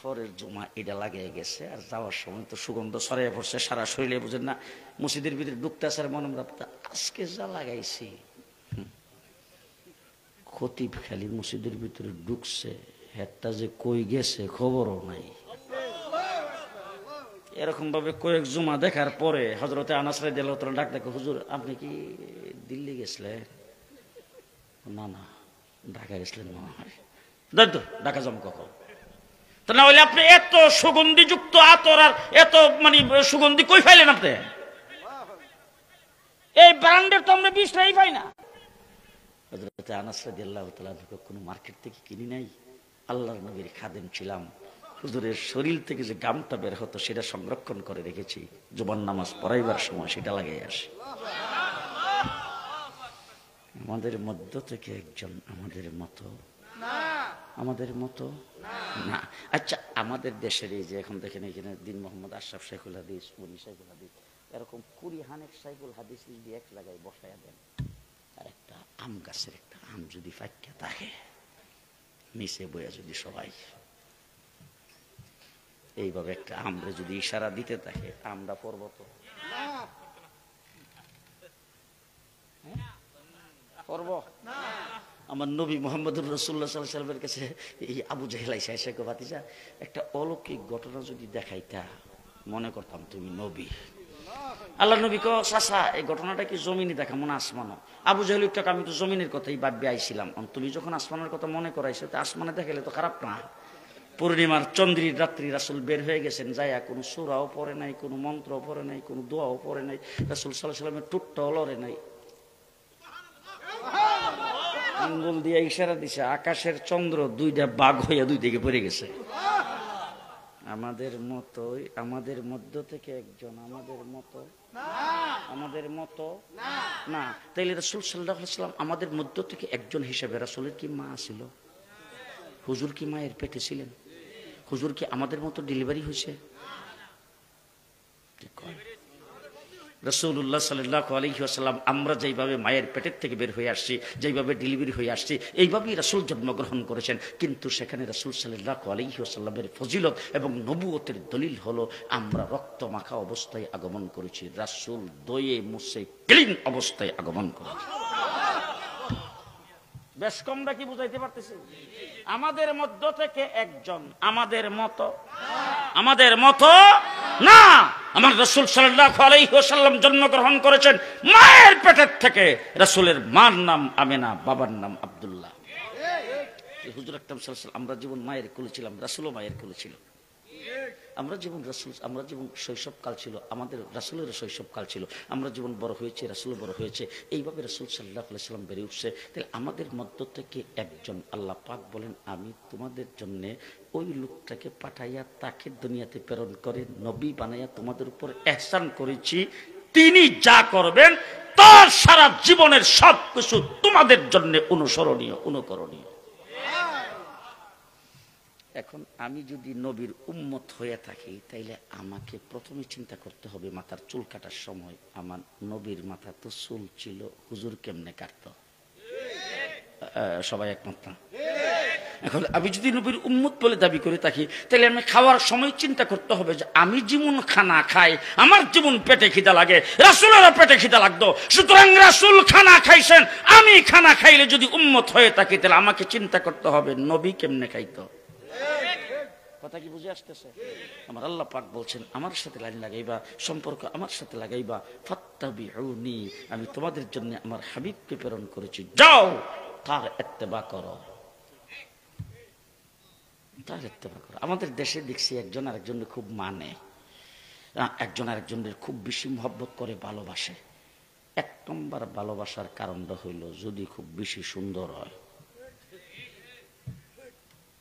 পরের জমা এটা লাগিয়ে গেছে, আর যাওয়ার সময় তো সুগন্ধ ছড়াইয়া পড়ছে সারা শরীরে, বুঝেন না? মসজিদের ভিতরে ঢুকতে আসার মনে আজকে যা লাগাইছি, খতিব খালি মসজিদের ভিতরে ঢুকছে, হেডটা যে কই গেছে খবরও নাই। এরকম ভাবে কয়েক জুমা দেখার পরে হযরতে আনাস রাদিয়াল্লাহু তাআলা ডাক দেখে, হুজুর আপনি কি দিল্লি গেছিলেন? না না, ঢাকা গেছিলেন মনে হয়। তো ঢাকা যাবো কখন? তো না হলে আপনি এত সুগন্ধিযুক্ত আতর আর এত মানে সুগন্ধি কই পাইলেন আপনি? এই ব্র্যান্ডের তো আমরা 20 টাকাই পাই না। হযরতে আনাস রাদিয়াল্লাহু তাআলা কোনো মার্কেট থেকে কিনি নাই, আল্লাহর নবীর খাদেম ছিলাম, হুজুরের শরীর থেকে যে গামটা বের হতো সেটা সংরক্ষণ করে রেখেছি, জুমার নামাজ পড়াইবার সময় সেটা লাগাই আসে। আমাদের মধ্য থেকে একজন আমাদের মতো না। আচ্ছা আমাদের দেশের এই যে এখন দেখেন এখানে দিন মোহাম্মদ আশরাফ শাইখুল হাদিস, মুনি শাইখুল হাদিস, এরকম 20 হানেক শাইখুল হাদিস যদি এক জায়গায় বসায়া দেন, আর একটা আম গাছের একটা আম যদি ফাঁকা থাকে, নিচে বইয়া যদি সবাই এইভাবে একটা আমরা যদি ইশারা দিতে থাকে, আমরা পড়ব তো? পড়ব? আমার নবী মুহাম্মদুর রাসূলুল্লাহ সাল্লাল্লাহু আলাইহি ওয়াসাল্লামের কাছে এই আবু জাহেল আইসা এসে কো ভাতিজা একটা অলৌকিক ঘটনা যদি দেখাইতা মনে করতাম তুমি নবী। আল্লাহ নবী কো চাচা এই ঘটনাটা কি জমিনে দেখা মনে আসমানো? আবু জাহেল একটু আমি তো জমিনের কথাই ভাববে আইছিলাম, তুমি যখন আসমানের কথা মনে করাইছো তো আসমানে দেখাইলে তো খারাপ না। পূর্ণিমার চন্দ্রীর রাত্রি রাসূল বের হয়ে গেছেন, যাইয়া কোনো সূরাও পড়ে নাই, কোনো মন্ত্রও পড়ে নাই, কোনো দোয়াও পড়ে নাই, রাসূল সাল্লাল্লাহু আলাইহি ওয়াসাল্লামের টুটটাও লড়ে নাই, আঙ্গুল দিয়ে ইশারা দিছে, আকাশের চন্দ্র দুইটা বাঘ হইয়া দুই দিকে পড়ে গেছে। আমাদের মতোই, আমাদের মধ্য থেকে একজন, আমাদের মতো না। তাইলে রাসূল সাল্লাল্লাহু আলাইহি ওয়াসাল্লাম আমাদের মধ্য থেকে একজন হিসেবে, রাসূলের কি মা ছিল? হুজুর কি মায়ের পেটে ছিলেন? হুজুর কি আমাদের মতো ডেলিভারি হয়েছে? রাসূলুল্লাহ সাল্লাল্লাহু আলাইহি ওয়াসাল্লাম আমরা যেইভাবে মায়ের পেটের থেকে বের হয়ে আসছি, যেইভাবে ডেলিভারি হয়ে আসছি, এইভাবেই রাসূল জন্মগ্রহণ করেছেন। কিন্তু সেখানে রাসূল সাল্লাল্লাহু আলাইহি ওয়াসাল্লামের ফজিলত এবং নবুয়তের দলিল হলো আমরা রক্ত মাখা অবস্থায় আগমন করেছি, রাসূল দয়ে মুছে ক্লিন অবস্থায় আগমন করেছে। বেশ কমটা কি বুঝাইতে পারতেছি? আমাদের মধ্য থেকে একজন, আমাদের মতো না। আমার রাসূল সাল্লাল্লাহু আলাইহি ওয়াসাল্লাম জন্মগ্রহণ করেছেন মায়ের পেটের থেকে। রাসূলের মার নাম আমেনা, বাবার নাম আব্দুল্লাহ। হুজুর আকরাম সাল্লাল্লাহু আলাইহি ওয়াসাল্লাম আমরা জীবন মায়ের কোলে ছিলাম, রাসূলও মায়ের কোলে ছিল। আমরা জীবন শৈশবকাল ছিল, আমাদের রাসূলের শৈশবকাল ছিল। আমরা জীবন বড় হয়েছে, রাসূল বড় হয়েছে, এইভাবে রাসূল সাল্লাল্লাহু আলাইহি ওয়াসাল্লাম বেড়ে উঠছে। তাহলে আমাদের মধ্য থেকে একজন, আল্লাহ পাক বলেন আমি তোমাদের জন্য ওই লোকটাকে পাঠাইয়া তাকে দুনিয়াতে প্রেরণ করে নবী বানাইয়া তোমাদের উপর ইহসান করেছি, তিনি যা করবেন তার সারা জীবনের সবকিছু তোমাদের জন্য অনুসরণীয়, অনুকরণীয়। এখন আমি যদি নবীর উম্মত হয়ে থাকি তাইলে আমাকে প্রথমে চিন্তা করতে হবে মাথার চুল কাটার সময় আমার নবীর মাথা তো চুল ছিল, হুজুর কেমনে কাটত? সবাই একমত না? এখন আমি যদি নবীর উম্মত বলে দাবি করে থাকি তাহলে আমি খাওয়ার সময় চিন্তা করতে হবে যে আমি যেমন খানা খাই, আমার যেমন পেটে খিদা লাগে, রাসূলেরও পেটে খিদা লাগতো। সুতরাং রাসূল খানা খাইছেন, আমি খানা খাইলে যদি উম্মত হয়ে থাকি তাহলে আমাকে চিন্তা করতে হবে নবী কেমনে খাইতো। কথা কি বুঝে আসতেছে? আমার আল্লাহ পাক বলছেন আমার সাথে লাইন লাগাইবা, সম্পর্ক আমার সাথে লাগাইবা, ফাত্তাবিউনি, আমি তোমাদের জন্য আমার হাবিবকে প্রেরণ করেছি, যাও তার ইত্তেবা করো, তার ইত্তেবা করো। আমাদের দেশে দেখছি একজন আরেকজনের খুব মানে, একজন আরেকজনের খুব বেশি মহব্বত করে, ভালোবাসে। এক নম্বর ভালোবাসার কারণটা হইল যদি খুব বেশি সুন্দর হয়।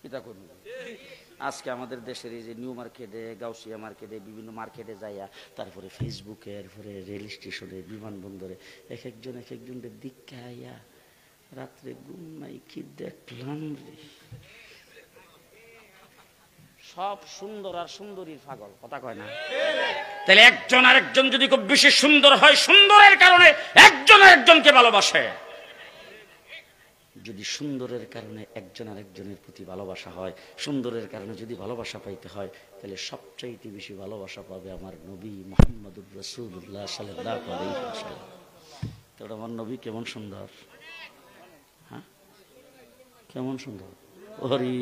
এটা করুন। আজকে আমাদের দেশের এই যে নিউ মার্কেটে, গাউসিয়া মার্কেটে, বিভিন্ন মার্কেটে যাইয়া, তারপরে ফেসবুকে, এরপরে রেল স্টেশনে, বিমানবন্দরে এক একজনের দিকে আইয়া রাত্রে ঘুম নাই, কি দেখলাম রে, সব সুন্দর আর সুন্দরীর পাগল। কথা কয় না? তাহলে একজন আরেকজন যদি খুব বেশি সুন্দর হয়, সুন্দরের কারণে একজন আরেকজনকে ভালোবাসে। যদি সুন্দরের কারণে একজন আরেকজনের প্রতি ভালোবাসা হয়, সুন্দরের কারণে যদি ভালোবাসা পাইতে হয়, তাহলে সবচাইতে বেশি ভালোবাসা পাবে আমার নবী মুহাম্মদুর রাসূলুল্লাহ সাল্লাল্লাহু আলাইহি ওয়াসাল্লাম। তো আমার নবী কেমন সুন্দর, হ্যাঁ কেমন সুন্দর। ওরে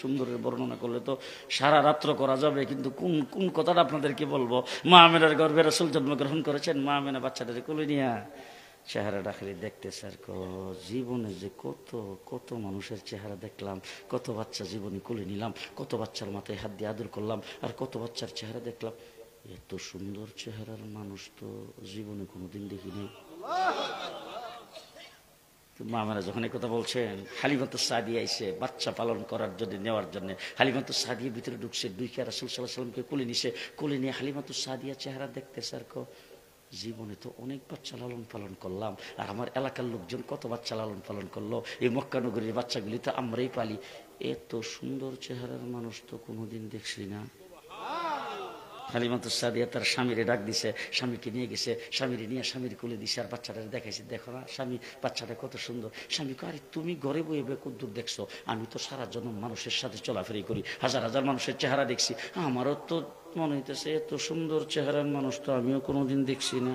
সুন্দরের বর্ণনা করলে তো সারা রাত্র করা যাবে, কিন্তু কোন কোন কথাটা আপনাদেরকে বলবো। মা আমেনার গর্ভে রাসূল জন্মগ্রহণ করেছেন, মা আমেনা বাচ্চাদের কোলে নিয়ে চেহারাটা খালি দেখতে স্যার, জীবনে যে কত কত মানুষের চেহারা দেখলাম, কত বাচ্চা জীবনে কোলে নিলাম, কত বাচ্চার মাথায় হাত দিয়ে আদর করলাম, আর কত বাচ্চার চেহারা দেখলাম। এত সুন্দর চেহারার মানুষ তো জীবনে কোনোদিন দেখিনি। মা মেরা যখন এই কথা বলছেন, হালিমাতুস সাদিয়া এসে বাচ্চা পালন করার জন্য, নেওয়ার জন্য হালিমাতুস সাদিয়া ভিতরে ঢুকছে, দুইকে রাসূল সাল্লাল্লাহু আলাইহি ওয়াসাল্লামকে কোলে নিছে, কোলে নিয়ে হালিমাতুস সাদিয়া চেহারা দেখতে স্যার, জীবনে তো অনেক বাচ্চা লালন পালন করলাম, আর আমার এলাকার লোকজন কত বাচ্চা লালন পালন করলো, এই মক্কা নগরীর বাচ্চাগুলি তো আমরাই পালি, এত সুন্দর চেহারার মানুষ তো কোনোদিন দেখছি না। হালিমাতুস সাদিয়া তার স্বামীরে ডাক দিছে, স্বামীকে নিয়ে গেছে, স্বামীরে নিয়ে স্বামীর কোলে দিছে, আর বাচ্চাটা দেখাইছে, দেখো না স্বামী বাচ্চাটা কত সুন্দর। স্বামী কয়, আরে তুমি ঘরে বয়ে কদ্দূর দেখছো, আমি তো সারা জন্ম মানুষের সাথে চলাফেরি করি, হাজার হাজার মানুষের চেহারা দেখছি, আমারও তো মনে হইতেছে এত সুন্দর চেহারার মানুষ তো আমিও কোনোদিন দেখছি না।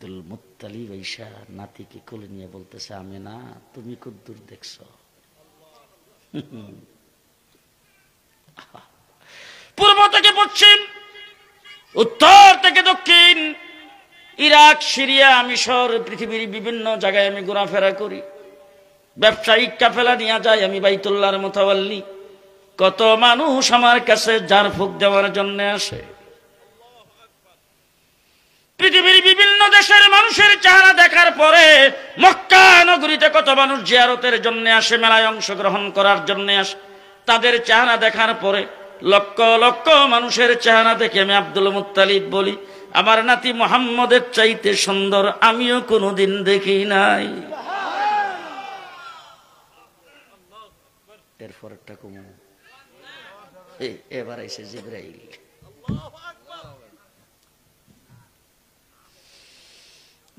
আব্দুল মুত্তালিব ঈশা নাতিকে কোলে নিয়ে বলতেছে, আমিনা তুমি কদ্দুর দেখছো? পূর্ব থেকে পশ্চিম, উত্তর থেকে দক্ষিণ, ইরাক, সিরিয়া, মিশর, পৃথিবীর বিভিন্ন জায়গায় আমি ঘোরাফেরা করি। ব্যবসায়িক কাফেলা নিয়ে যাই আমি বাইতুল্লাহর মুতাওয়াল্লি। কত মানুষ আমার কাছে ঝাড়ফুঁক দেওয়ার জন্য আসে। পৃথিবীর বিভিন্ন দেশের মানুষের চেহারা দেখার পরে মক্কা নগরীতে কত মানুষ জিয়ারতের জন্য আসে, মেলায় অংশগ্রহণ করার জন্য আসে। তাদের চেহারা দেখার পরে লক্ষ লক্ষ মানুষের চেহারা দেখে আমি আব্দুল মুত্তালিব বলি, আমার নাতি মুহাম্মদের চাইতে সুন্দর আমিও কোনোদিন দেখি নাই। এরপর একটা কমু, এবার এসে জিবরাইল।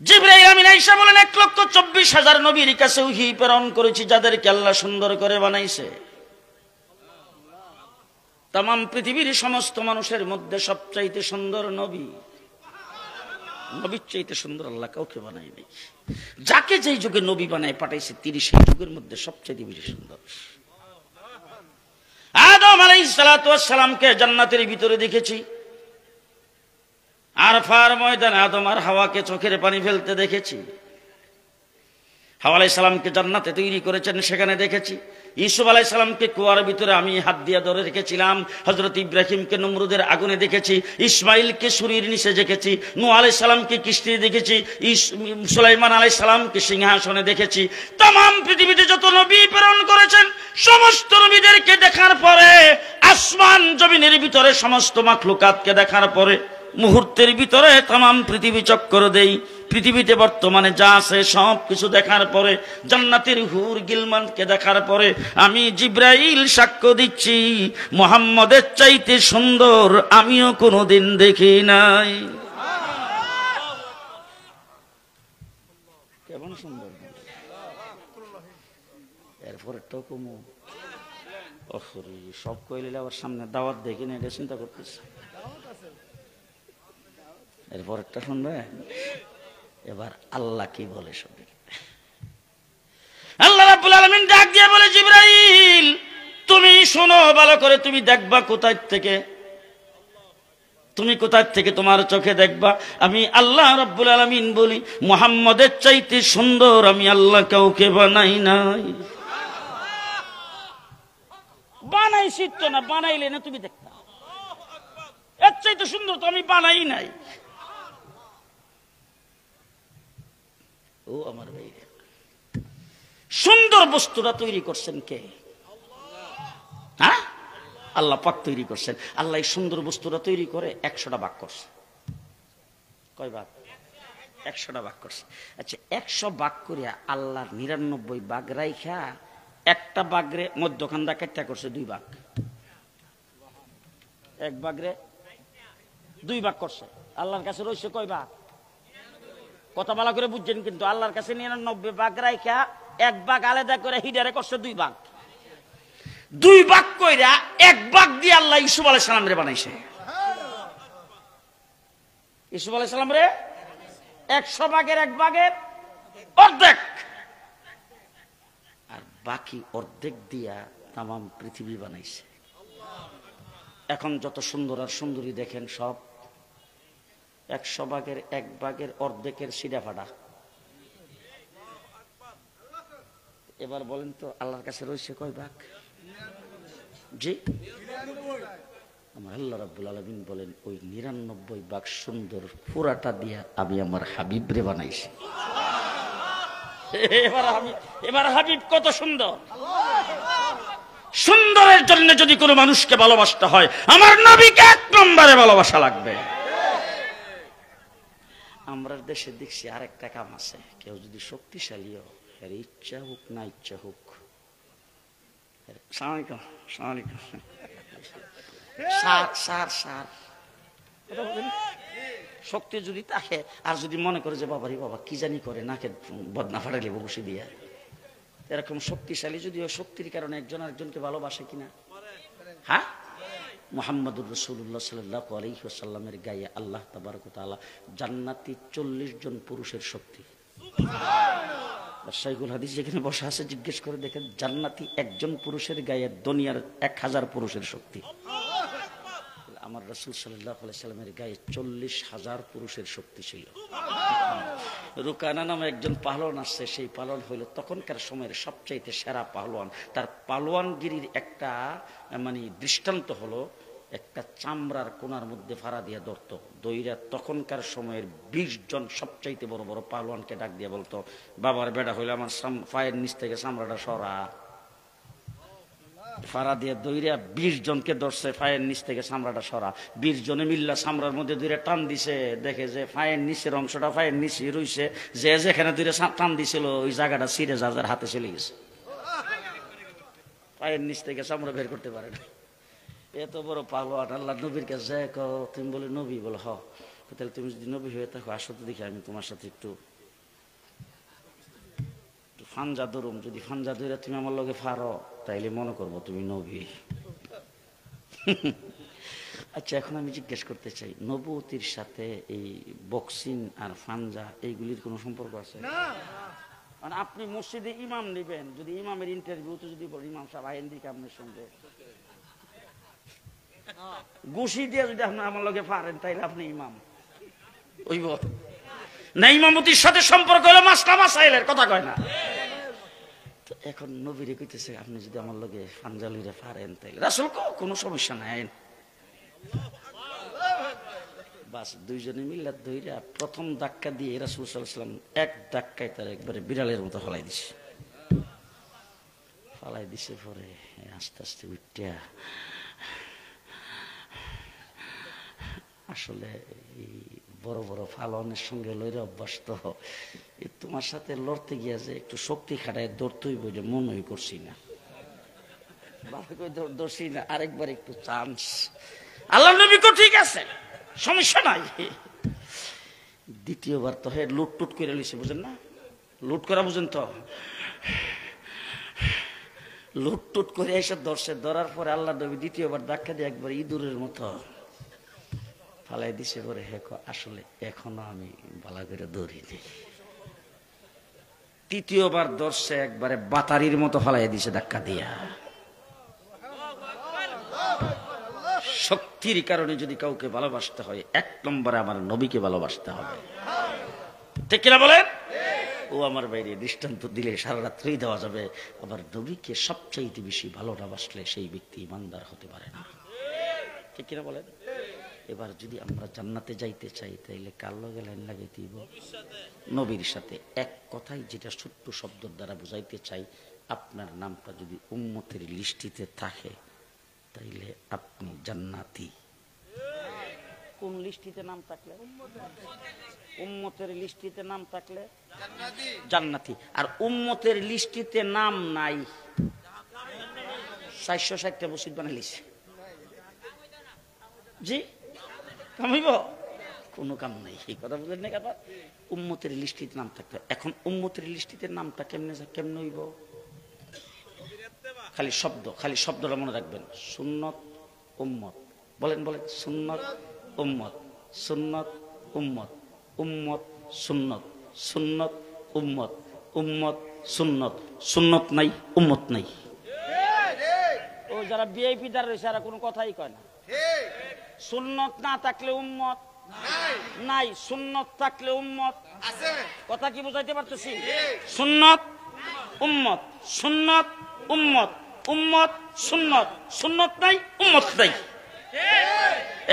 জিবরাইল আমিন আয়েশা বলেন, 1,24,000 নবীর কাছে ওহী প্রেরণ করেছি, যাদেরকে আল্লাহ সুন্দর করে বানাইছে। তামাম পৃথিবীর সমস্ত মানুষের মধ্যে সবচাইতে সুন্দর নবী। নবীর চাইতে সুন্দর আল্লাহ কাউকে বানায়নি। যাকে যেই যুগে নবী বানায় পাঠাইছে, তিনি সেই যুগের মধ্যে সবচাইতে বেশি সুন্দর। আদম আলাইহিস সালাতু ওয়াস সালামকে জান্নাতের ভিতরে দেখেছি। আরফার ময়দানে আদম আর হাওয়াকে চোখের পানি ফেলতে দেখেছি। হাওয়া আলাইহিস সালামকে জান্নাতে তৈরি করেছেন, সেখানে দেখেছি। ইউসুফ আলাইহিস সালামকে কুয়ার ভিতরে আমি হাত দিয়ে ধরে রেখেছিলাম। হযরত ইব্রাহিমকে নমরুদের আগুনে দেখেছি। ইসমাইলকে ছুরির নিচে দেখেছি। নূহ আলাইহিস সালামকে কিস্তিতে দেখেছি। সুলাইমান আলাইহিস সালামকে সিংহাসনে দেখেছি। तमाम পৃথিবীতে যত নবী প্রেরণ করেছেন, সমস্ত নবীদেরকে দেখার পরে, আসমান জমিনের ভিতরে সমস্ত মাখলুকাতকে দেখার পরে, মুহূর্তের ভিতরে तमाम পৃথিবী চক্কর দেই। পৃথিবীতে বর্তমানে যা আছে সব কিছু দেখার পরে, জান্নাতের হুর গিলমানকে দেখার পরে আমি জিবরাইল সাক্ষ্য দিচ্ছি, মুহাম্মদের চাইতে সুন্দর আমিও কোনোদিন দেখি নাই। কেমন সুন্দর! এরপরে তো কমু সব কইলে আবার সামনে দাওয়াত দেখি না, এটা চিন্তা করতেছে। এরপর একটা শুনবে, এবার আল্লাহ কি বলে শুনবে। আল্লাহ রাব্বুল আলামিন ডাক দিয়ে বলে, জিবরাইল তুমি শোনো ভালো করে, তুমি দেখবা কোথায় থেকে, তুমি কোথায় থেকে তোমার চোখে দেখবা। আমি আল্লাহ রাব্বুল আলামিন বলি, মুহাম্মদের চাইতে সুন্দর আমি আল্লাহ কাউকে বানাই নাই। বানাইছি তো না, বানাইলে না তুমি দেখতা, এর চাইতে সুন্দর তো আমি বানাই নাই। ও আমার ভাই, সুন্দর বস্তুটা তৈরি করছেন কে? হ্যাঁ, আল্লাহ পাক তৈরি করছেন। আল্লাহ এই সুন্দর বস্তুটা তৈরি করে 100টা ভাগ করছে। কয় ভাগ? 100টা ভাগ করছে। আচ্ছা, 100 ভাগ করিয়া আল্লাহর 99 ভাগ রাইখা একটা বাগরে মধ্যখানটা কেটে করছে 2 ভাগ। এক বাগরে 2 ভাগ করছে। আল্লাহর কাছে রয়েছে কয় ভাগ? কথা বলা করে বুঝছেন কিন্তু, আল্লাহর কাছে 99 ভাগ রাইখা 1 ভাগ আলাদা করে হিডারে করছে 2 ভাগ। 2 ভাগ কইরা 1 ভাগ দিয়ে আল্লাহ ইউসুফ আলাইহিস সালাম রে বানাইছে। ইউসুফ আলাইহিস সালাম রে 100 ভাগের 1 ভাগের অর্ধেক, আর বাকি অর্ধেক দিয়া तमाम পৃথিবী বানাইছে। এখন যত সুন্দর আর সুন্দরী দেখেন সব 100 ভাগের 1 ভাগের অর্ধেকের সিডা ফাটা। এবার বলেন তো আল্লাহর কাছে রয়েছে কয় ভাগ? জি, আমার আল্লাহ রাব্বুল আলামিন বলেন, ওই 99 ভাগ সুন্দর পুরাটা দিয়া আমি আমার হাবিব রে বানাইছি। এবার হাবিব কত সুন্দর! সুন্দরের জন্য যদি কোনো মানুষকে ভালোবাসতে হয়, আমার নবীকে 1 নম্বরে ভালোবাসা লাগবে। আমরা দেশে দেখছি আরেকটা কাম আছে, কেউ যদি শক্তিশালীও, এর ইচ্ছা হোক না ইচ্ছা হোক, শক্তি যদি থাকে, আর যদি মনে করে যে বাবারি বাবা কি জানি করে, নাকে বদনা ফাটাইলে বসে দিয়া, এরকম শক্তিশালী যদি ওই শক্তির কারণে একজন আরেকজনকে ভালোবাসে কিনা? হ্যাঁ, মুহাম্মদুর রাসূলুল্লাহ সাল্লাল্লাহু আলাইহি ওয়াসাল্লামের গায়ে আল্লাহ তাবারক ওয়া তাআলা জান্নাতি 40 জন পুরুষের শক্তি। শাইখুল হাদিস যেখানে বসা আছে জিজ্ঞেস করে দেখেন, জান্নাতি একজন পুরুষের গায়ে দুনিয়ার 1000 পুরুষের শক্তি। আমার রাসূল সাল্লাল্লাহু আলাইহি সাল্লামের গায়ে 40,000 পুরুষের শক্তি ছিল। রুকানা নামে একজন পাহলওয়ান আসছে, সেই পাহলওয়ান হইল তখনকার সময়ের সবচাইতে সেরা পাহলওয়ান। তার পাহলওয়ানগিরির একটা মানে দৃষ্টান্ত হলো, একটা চামড়ার কোনার মধ্যে ফাড়া দিয়ে ধরতো দইরা, তখনকার সময়ের 20 জন সবচাইতে বড় বড় পাহলওয়ানকে ডাক দিয়ে বলতো, বাবার বেড়া হইলে আমার পায়ের নিচ থেকে চামড়াটা সরা। ফাড়া দিয়ে দইরা 20 জনকে ধরছে, পায়ের নিচ থেকে চামড়াটা সরা। 20 জনে মিল্লা চামড়ার মধ্যে দূরে টান দিছে, দেখে যে পায়ের নিচের অংশটা পায়ের নিচে রইছে, যে যেখানে দূরে টান দিছিল ওই জায়গাটা ছিঁড়ে যার হাতে চলে গেছে, পায়ের নিচ থেকে চামড়া বের করতে পারে না। এত বড় পাহলওয়ান আল্লাহ নবীর কাছে তুমি বলে নবী বলে, হ তাহলে তুমি যদি নবী হয়ে থাকো আসো তো দেখি আমি তোমার সাথে একটু ফানজা ধরুম, যদি ফানজা ধরে তুমি আমার লগে ফারো তাইলে মনে করবো তুমি নবী। আচ্ছা, এখন আমি জিজ্ঞেস করতে চাই, নবুয়তির সাথে এই বক্সিং আর ফানজা এইগুলির কোনো সম্পর্ক আছে? মানে আপনি মসজিদে ইমাম নিবেন, যদি ইমামের ইন্টারভিউতে যদি ইমাম সাহেব আইন দিকে আপনার সঙ্গে ঘুষি দিয়ে যদি আপনি আমার লগে পারেন তাইলে আপনি ইমাম হইব না? ইমামতির সাথে সম্পর্ক হলো মাসলা মাসাইলের কথা কয় না। তো এখন নবীরে কইতেছে আপনি যদি আমার লগে ফানজালিরে পারেন তাইলে রাসূল কোনো সমস্যা নাই। বাস দুইজনে মিল্লা ধইরা প্রথম ধাক্কা দিয়ে রাসূল সাল্লাল্লাহু আলাইহি ওয়াসাল্লাম এক ধাক্কায় তার একবারে বিড়ালের মতো ফালাই দিছে। পরে আস্তে আস্তে উঠা, আসলে এই বড় বড় ফালনের সঙ্গে লইরে অভ্যাস তো, তোমার সাথে লড়তে গিয়া যে একটু শক্তি খাটায় দৌড়তেই বলে মনেই করছি না, দৌড়ছি না, আরেকবার একটু চান্স। আল্লাহ নবী তো ঠিক আছে, সমস্যা নাই। দ্বিতীয়বার তো হে লুটটুট করে লিছে, বুঝেন না? লুট করা বুঝেন তো? লুটটুট করে এসে ধরছে, ধরার পরে আল্লাহ নবী দ্বিতীয়বার ধাক্কা দিয়ে একবার ইঁদুরের মতো ফালাই দিছে। পরে হে আসলে এখনো আমি বালা করে দৌড়িনি। তৃতীয়বার ধরছে, একবারে বাতারির মতো ফালাই দিছে ধাক্কা দিয়া। শক্তির কারণে যদি কাউকে ভালোবাসতে হয়, 1 নম্বরে আমার নবীকে ভালোবাসতে হবে, ঠিক কিনা বলেন? ও আমার বাইরে দৃষ্টান্ত দিলে সারা রাত্রি দেওয়া যাবে। আবার নবীকে সবচাইতে বেশি ভালো না বাসলে সেই ব্যক্তি ইমানদার হতে পারে না, ঠিক কিনা বলেন? এবার যদি আমরা জান্নাতে যাইতে চাই তাইলে কার লগে লাইন লাগাইতে হইব? নবীর সাথে। এক কথাই যেটা ছোট্ট শব্দের দ্বারা বুঝাইতে চাই, আপনার নামটা যদি উম্মতের লিস্টিতে থাকে তাইলে আপনি জান্নাতি। কোন লিস্টিতে নাম থাকলে? উম্মতের লিস্টিতে নাম থাকলে জান্নাতি। আর উম্মতের লিস্টিতে নাম নাই, 460টা মসজিদ বানাইছে, জি কামাইব কোনো কাম নাই, এই কথা বুঝলেন না? কারণ উম্মতের লিস্টিতে নাম থাকতে। এখন উম্মতের লিস্টিতে নামটা কেমনে হইব? খালি শব্দটা মনে রাখবেন, সুন্নত উম্মত। বলেন সুন্নত উম্মত, সুন্নত উম্মত, উম্মত সুন্নত, সুন্নত উম্মত, উম্মত সুন্নত। সুন্নত নাই, উম্মত নাই। ও যারা ভিআইপি দ্বারা রয়েছে এরা কোনো কথাই কয় না। সুন্নত না থাকলে উম্মত নাই, সুন্নত থাকলে উম্মত আছে। কথা কি বুঝাইতে পারতেছি? সুন্নত উম্মত, সুন্নত উম্মত, উম্মত সুন্নত, সুন্নত নাই, উম্মত নাই।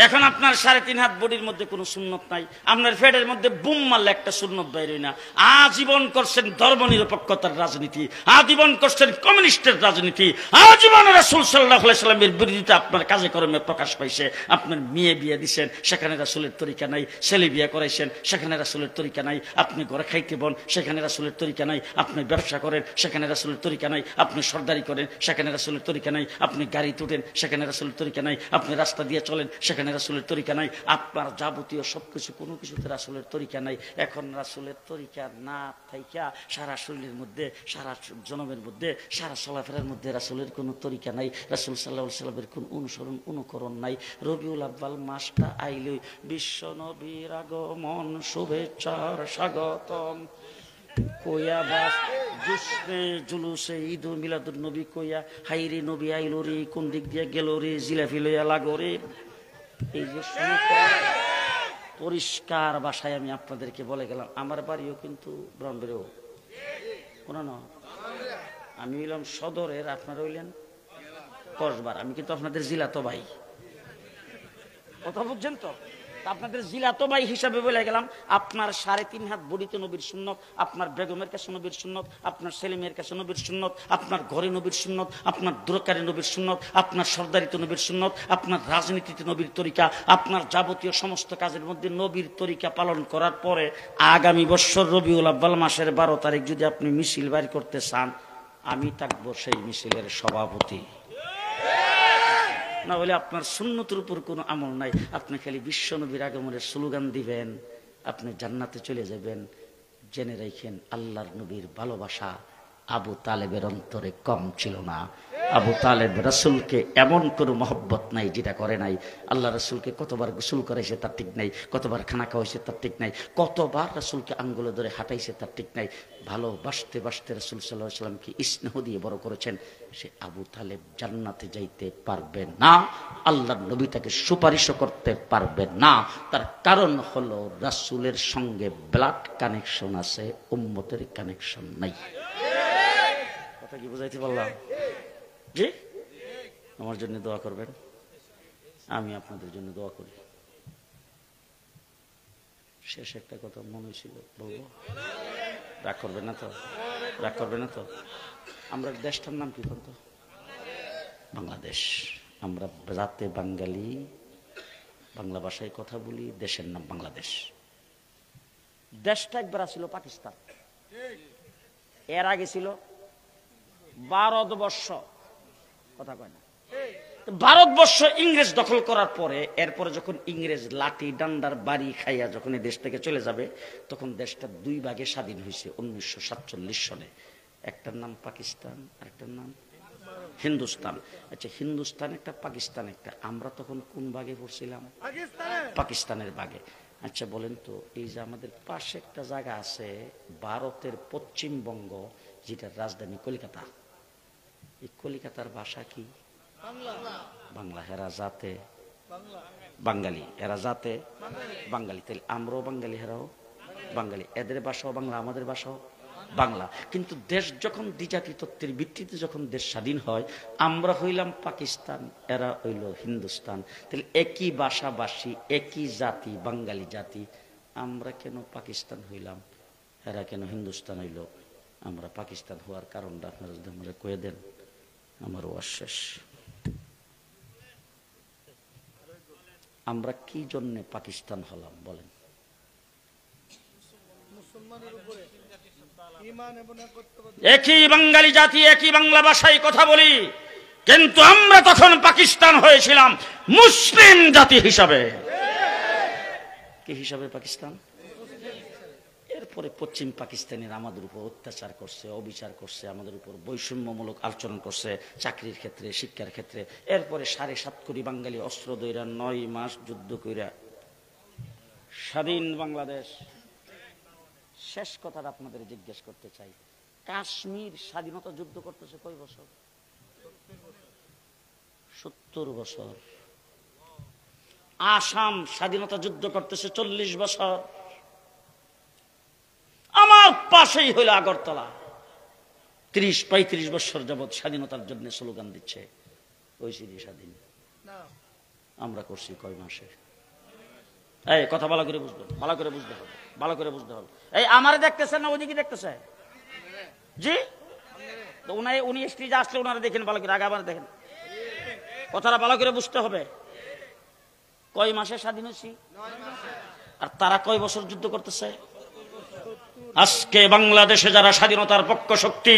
এখন আপনার 3.5 হাত বডির মধ্যে কোনো সুন্নত নাই, আপনার ফেডের মধ্যে বুম মারলে একটা সুন্নত বাইর হয় না। আজীবন করছেন ধর্ম নিরপেক্ষতার রাজনীতি, আজীবন করছেন কমিউনিস্টের রাজনীতি, আজীবন রাসূল সাল্লাল্লাহু আলাইহি সাল্লামের বিরোধিতা আপনার কাজে কর্মে প্রকাশ পাইছে। আপনার মেয়ে বিয়ে দিচ্ছেন, সেখানে রাসূলের তরিকা নাই। ছেলে বিয়ে করাইছেন, সেখানে রাসূলের তরিকা নাই। আপনি ঘরে খাইতে বন, সেখানে রাসূলের তরিকা নাই। আপনি ব্যবসা করেন, সেখানে রাসূলের তরিকা নাই। আপনি সর্দারি করেন, সেখানে রাসূলের তরিকা নাই। আপনি গাড়ি তুটেন, সেখানে রাসূলের তরিকা নাই। আপনি রাস্তা দিয়ে চলেন, সেখানে সেখানে রাসূলের তরিকা নাই। আপনার যাবতীয় সবকিছু কোনো কিছুতে রাসূলের তরিকা নাই। এখন রাসূলের তরিকা না থাইকা সারা শরীরের মধ্যে, সারা জনমের মধ্যে, সারা চলাফেরার মধ্যে রাসূলের কোনো তরিকা নাই। রাসূল সাল্লাল্লাহু আলাইহি ওয়াসাল্লামের কোন অনুসরণ অনুকরণ নাই। রবিউল আউয়াল মাসটা আইলে বিশ্ব নবীর আগমন শুভেচ্ছার স্বাগতম কইয়া বাস জুসনে জুলুসে ঈদ মিলাদুন নবী কইয়া হাইরে নবী আইলো রে, কোন দিক দিয়ে গেল রে, জিলাপি লইয়া লাগো রে। এই যে পরিষ্কার ভাষায় আমি আপনাদেরকে বলে গেলাম। আমার বাড়িও কিন্তু ব্রাহ্মণবাড়িয়া, কোনো না, আমি হইলাম সদরের, আপনারা হইলেন কসবার। আমি কিন্তু আপনাদের জিলা তো ভাই, কথা বুঝছেন তো? আপনাদের জিলা তো ভাই হিসাবে বলে গেলাম। আপনার 3.5 হাত বডিতে নবীর সুন্নত, আপনার বেগমের কাছে নবীর সুন্নত, আপনার ছেলেমেয়ের কাছে নবীর সুন্নত, আপনার ঘরে নবীর সুন্নত, আপনার দূরকারে নবীর সুন্নত, আপনার সর্দারিতে নবীর সুন্নত, আপনার রাজনীতিতে নবীর তরিকা, আপনার যাবতীয় সমস্ত কাজের মধ্যে নবীর তরিকা পালন করার পরে আগামী বছর রবিউল আউয়াল মাসের 12 তারিখ যদি আপনি মিছিল বাইর করতে চান, আমি থাকবো সেই মিছিলের সভাপতি। না হলে আপনার সুন্নতের উপর কোনো আমল নাই। আপনি খালি বিশ্ব নবীর আগমনের স্লোগান দিবেন, আপনি জান্নাতে চলে যাবেন। জেনে রাখেন, আল্লাহর নবীর ভালোবাসা আবু তালেবের অন্তরে কম ছিল না। আবু তালেব রাসূলকে এমন কোনো মহব্বত নাই যেটা করে নাই। আল্লাহ রাসূলকে কতবার গোসল করাইছে তার ঠিক নাই, কতবার খানা খাওয়াইছে তার ঠিক নাই, কতবার রাসূলকে আঙ্গুলে ধরে হাঁটাইছে তার ঠিক নাই। ভালোবাসতে বাসতে রাসূল সাল্লাল্লাহু আলাইহি সাল্লামকে স্নেহ দিয়ে বড় করেছেন। সে আবু তালেব জান্নাতে যাইতে পারবে না, আল্লাহর নবী তাকে সুপারিশ করতে পারবে না। তার কারণ হলো রাসূলের সঙ্গে ব্লাড কানেকশন আছে, উম্মতের কানেকশন নাই। কথা কি বুঝাইতে পারলাম? জি, আমার জন্য দোয়া করবেন, আমি আপনাদের জন্য দোয়া করি। শেষ একটা কথা মনে ছিল, বলবো? রাগ করবেন না তো? রাগ করবেন না তো? আমরা দেশটার নাম কি বলতো? বাংলাদেশ। আমরা জাতে বাঙালি, বাংলা ভাষায় কথা বলি, দেশের নাম বাংলাদেশ। দেশটা একবার ছিল পাকিস্তান, এর আগে ছিল ভারতবর্ষ। কথা কয় না? ভারতবর্ষ ইংরেজ দখল করার পরে, এরপরে যখন ইংরেজ লাঠি ডান্ডার বাড়ি খাইয়া যখন এই দেশ থেকে চলে যাবে, তখন দেশটা 2 ভাগে স্বাধীন হয়েছে 1947 সনে। একটার নাম পাকিস্তান, আরেকটার নাম হিন্দুস্তান। আচ্ছা, হিন্দুস্তান একটা, পাকিস্তান একটা। আমরা তখন কোন ভাগে পড়ছিলাম? পাকিস্তানের ভাগে। আচ্ছা বলেন তো, এই যে আমাদের পাশে একটা জায়গা আছে ভারতের পশ্চিমবঙ্গ, যেটার রাজধানী কলকাতা, এই কলিকাতার ভাষা কি? বাংলা। হেরা জাতে বাঙালি, এরা জাতে বাঙালি। তাহলে আমরাও বাঙালি, হেরাও বাঙালি। এদের ভাষাও বাংলা, আমাদের ভাষাও বাংলা। কিন্তু দেশ যখন দ্বিজাতি তত্ত্বের ভিত্তিতে যখন দেশ স্বাধীন হয়, আমরা হইলাম পাকিস্তান, এরা হইল হিন্দুস্তান। তাহলে একই ভাষাভাষী, একই জাতি, বাঙালি জাতি। আমরা কেন পাকিস্তান হইলাম, এরা কেন হিন্দুস্তান হইল? আমরা পাকিস্তান হওয়ার কারণটা আপনারা যদি আমরা কয়ে দেন, আমার ওয়াজ শেষ। আমরা কি জন্য পাকিস্তান হলাম বলেন? একই বাঙালি জাতি, একই বাংলা ভাষায় কথা বলি, কিন্তু আমরা তখন পাকিস্তান হয়েছিলাম মুসলিম জাতি হিসাবে। কি হিসাবে পাকিস্তান? এরপরে পশ্চিম পাকিস্তানের আমাদের উপর অত্যাচার করছে, অবিচার করছে, আমাদের উপর বৈষম্যমূলক আচরণ করছে, চাকরির ক্ষেত্রে, শিক্ষার ক্ষেত্রে। এরপরে 7.5 কোটি বাঙালি অস্ত্র দইরা 9 মাস যুদ্ধ কইরা স্বাধীন বাংলাদেশ। শেষ কথাটা আপনাদের জিজ্ঞেস করতে চাই, কাশ্মীর স্বাধীনতা যুদ্ধ করতেছে কয় বছর? 70 বছর। আসাম স্বাধীনতা যুদ্ধ করতেছে 40 বছর। আমার পাশেই হইল আগরতলা, 30-35 বছর যাবৎ স্বাধীনতার জন্য স্লোগান দিচ্ছে। ওই সিরি স্বাধীন আমরা করছি কয় মাসে? এই কথা ভালো করে বুঝবেন, ভালো করে বুঝতে হবে, ভালো করে বুঝতে হবে। এই আমারে দেখতেছেন না ওদিকে দেখতেছে? জি, উনি স্ত্রী আসলে ওনারা দেখেন ভালো করে, আগে আবার দেখেন। কথাটা ভালো করে বুঝতে হবে। কয় মাসে স্বাধীন হয়েছি? আর তারা কয় বছর যুদ্ধ করতেছে? আজকে বাংলাদেশে যারা স্বাধীনতার পক্ষ শক্তি,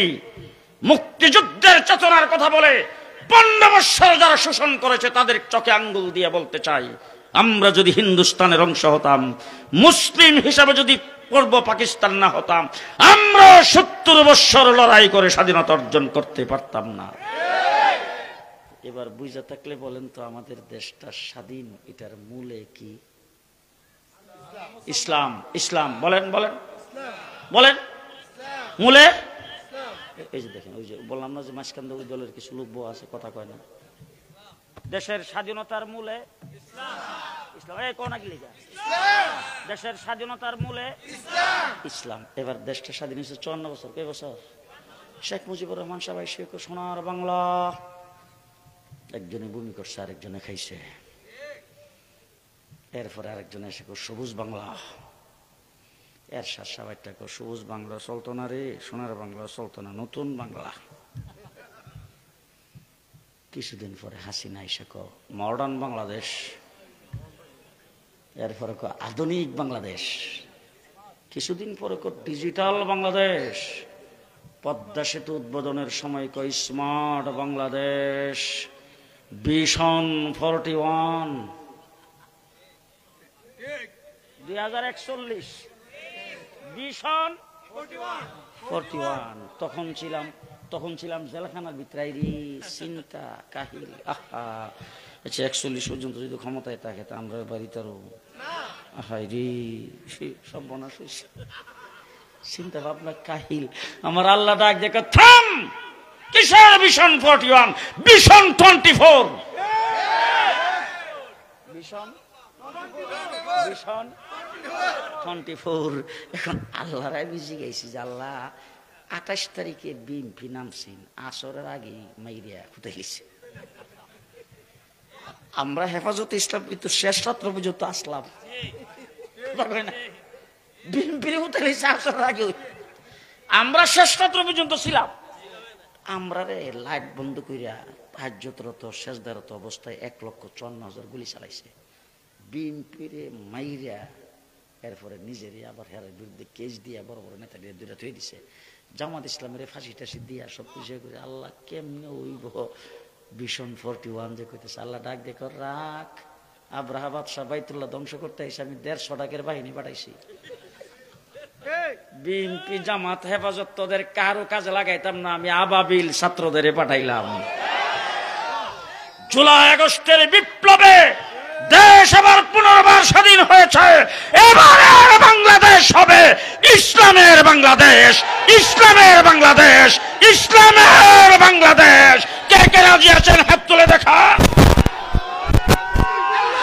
মুক্তিযুদ্ধের চেতনার কথা বলে 15 বছর যারা শোষণ করেছে, তাদের চোখে আঙ্গুল দিয়ে বলতে চাই, আমরা যদি হিন্দুস্তানের অংশ হতাম, মুসলিম হিসাবে যদি পূর্ব পাকিস্তান না হতাম, আমরা 70 বছর লড়াই করে স্বাধীনতা অর্জন করতে পারতাম না। এবার বুঝা থাকলে বলেন তো, আমাদের দেশটা স্বাধীন, এটার মূলে কি? ইসলাম। ইসলাম বলেন, বলেন, বলেন, মূলে এই যে দেখেন, ওই যে বললাম না যে মাঝখান ওই দলের কিছু লোক আছে, কথা কয় না। দেশের স্বাধীনতার মূলে ইসলাম। এই কোন কি লিখা? দেশের স্বাধীনতার মূলে ইসলাম। এবার দেশটা স্বাধীন হয়েছে 54 বছর। কয় বছর? শেখ মুজিবুর রহমান সাহেব এসে সোনার বাংলা, একজনে ভূমি করছে, আরেকজনে খাইছে। এরপরে আরেকজনে এসে সবুজ বাংলা, এরশাদ সাহেব একটা সবুজ বাংলা চলতো না রে, সোনার বাংলা চলতো না, নতুন বাংলা। কিছুদিন পরে হাসিনা এসে মডার্ন বাংলাদেশ, এরপরে আধুনিক বাংলাদেশ, কিছুদিন পরে ডিজিটাল বাংলাদেশ, পদ্মা সেতু উদ্বোধনের সময় স্মার্ট বাংলাদেশ, ভিশন 41 2041 ভিশন 41। তখন ছিলাম জেলখানার ভিতরে, চিন্তা কাহিল। আহা, আচ্ছা 41 পর্যন্ত যদি ক্ষমতায় থাকে তা আমরা বাড়িতে আরো সব বনাস হয়েছে, চিন্তা ভাবনা কাহিল। আমার আল্লাহ ডাক দেখে, থাম, কিসের ভিশন 41, ভিশন 24, ভিশন 24। এখন আল্লাহ রায় বুঝে গেছি যে আল্লাহ 28 তারিখে বিএনপি নামছেন, আসরের আগে মাইরিয়া ফুটে গেছে। আমরা হেফাজতে ইসলাম কিন্তু শেষ রাত্র পর্যন্ত আসলাম, বিএনপি ফুটে গেছে আসরের আগে। আমরা শেষ রাত্র পর্যন্ত ছিলাম। আমরা রে লাইট বন্ধ করিয়া হাজ্জতরত শেষদারত অবস্থায় 1,54,000 গুলি চালাইছে বিএনপি রে মাইরিয়া। এরপরে নিজেরই আবার হেরার বিরুদ্ধে কেস দিয়া বড় বড় নেতা দিয়ে 2টা থুয়ে দিছে। জামাত ইসলামের ফাঁসি টাসি দিয়া সব কিছু করে। আল্লাহ কেমনে ওইব ভিশন 41 যে কইতেছে। আল্লাহ ডাক দেখো, রাখ, আব্রাহা বাদশাহ বাইতুল্লাহ ধ্বংস করতে এসে আমি 150 টাকার বাহিনী পাঠাইছি। বিএনপি জামাত হেফাজত তোদের কারো কাজে লাগাইতাম না, আমি আবাবিল ছাত্রদের পাঠাইলাম। জুলাই আগস্টের বিপ্লবে দেশ আবার পুনর্বার স্বাধীন হয়েছে। এবারে বাংলাদেশ হবে ইসলামের বাংলাদেশ, ইসলামের বাংলাদেশ, ইসলামের বাংলাদেশ। কে কে রাজি আছেন হাত তুলে দেখা।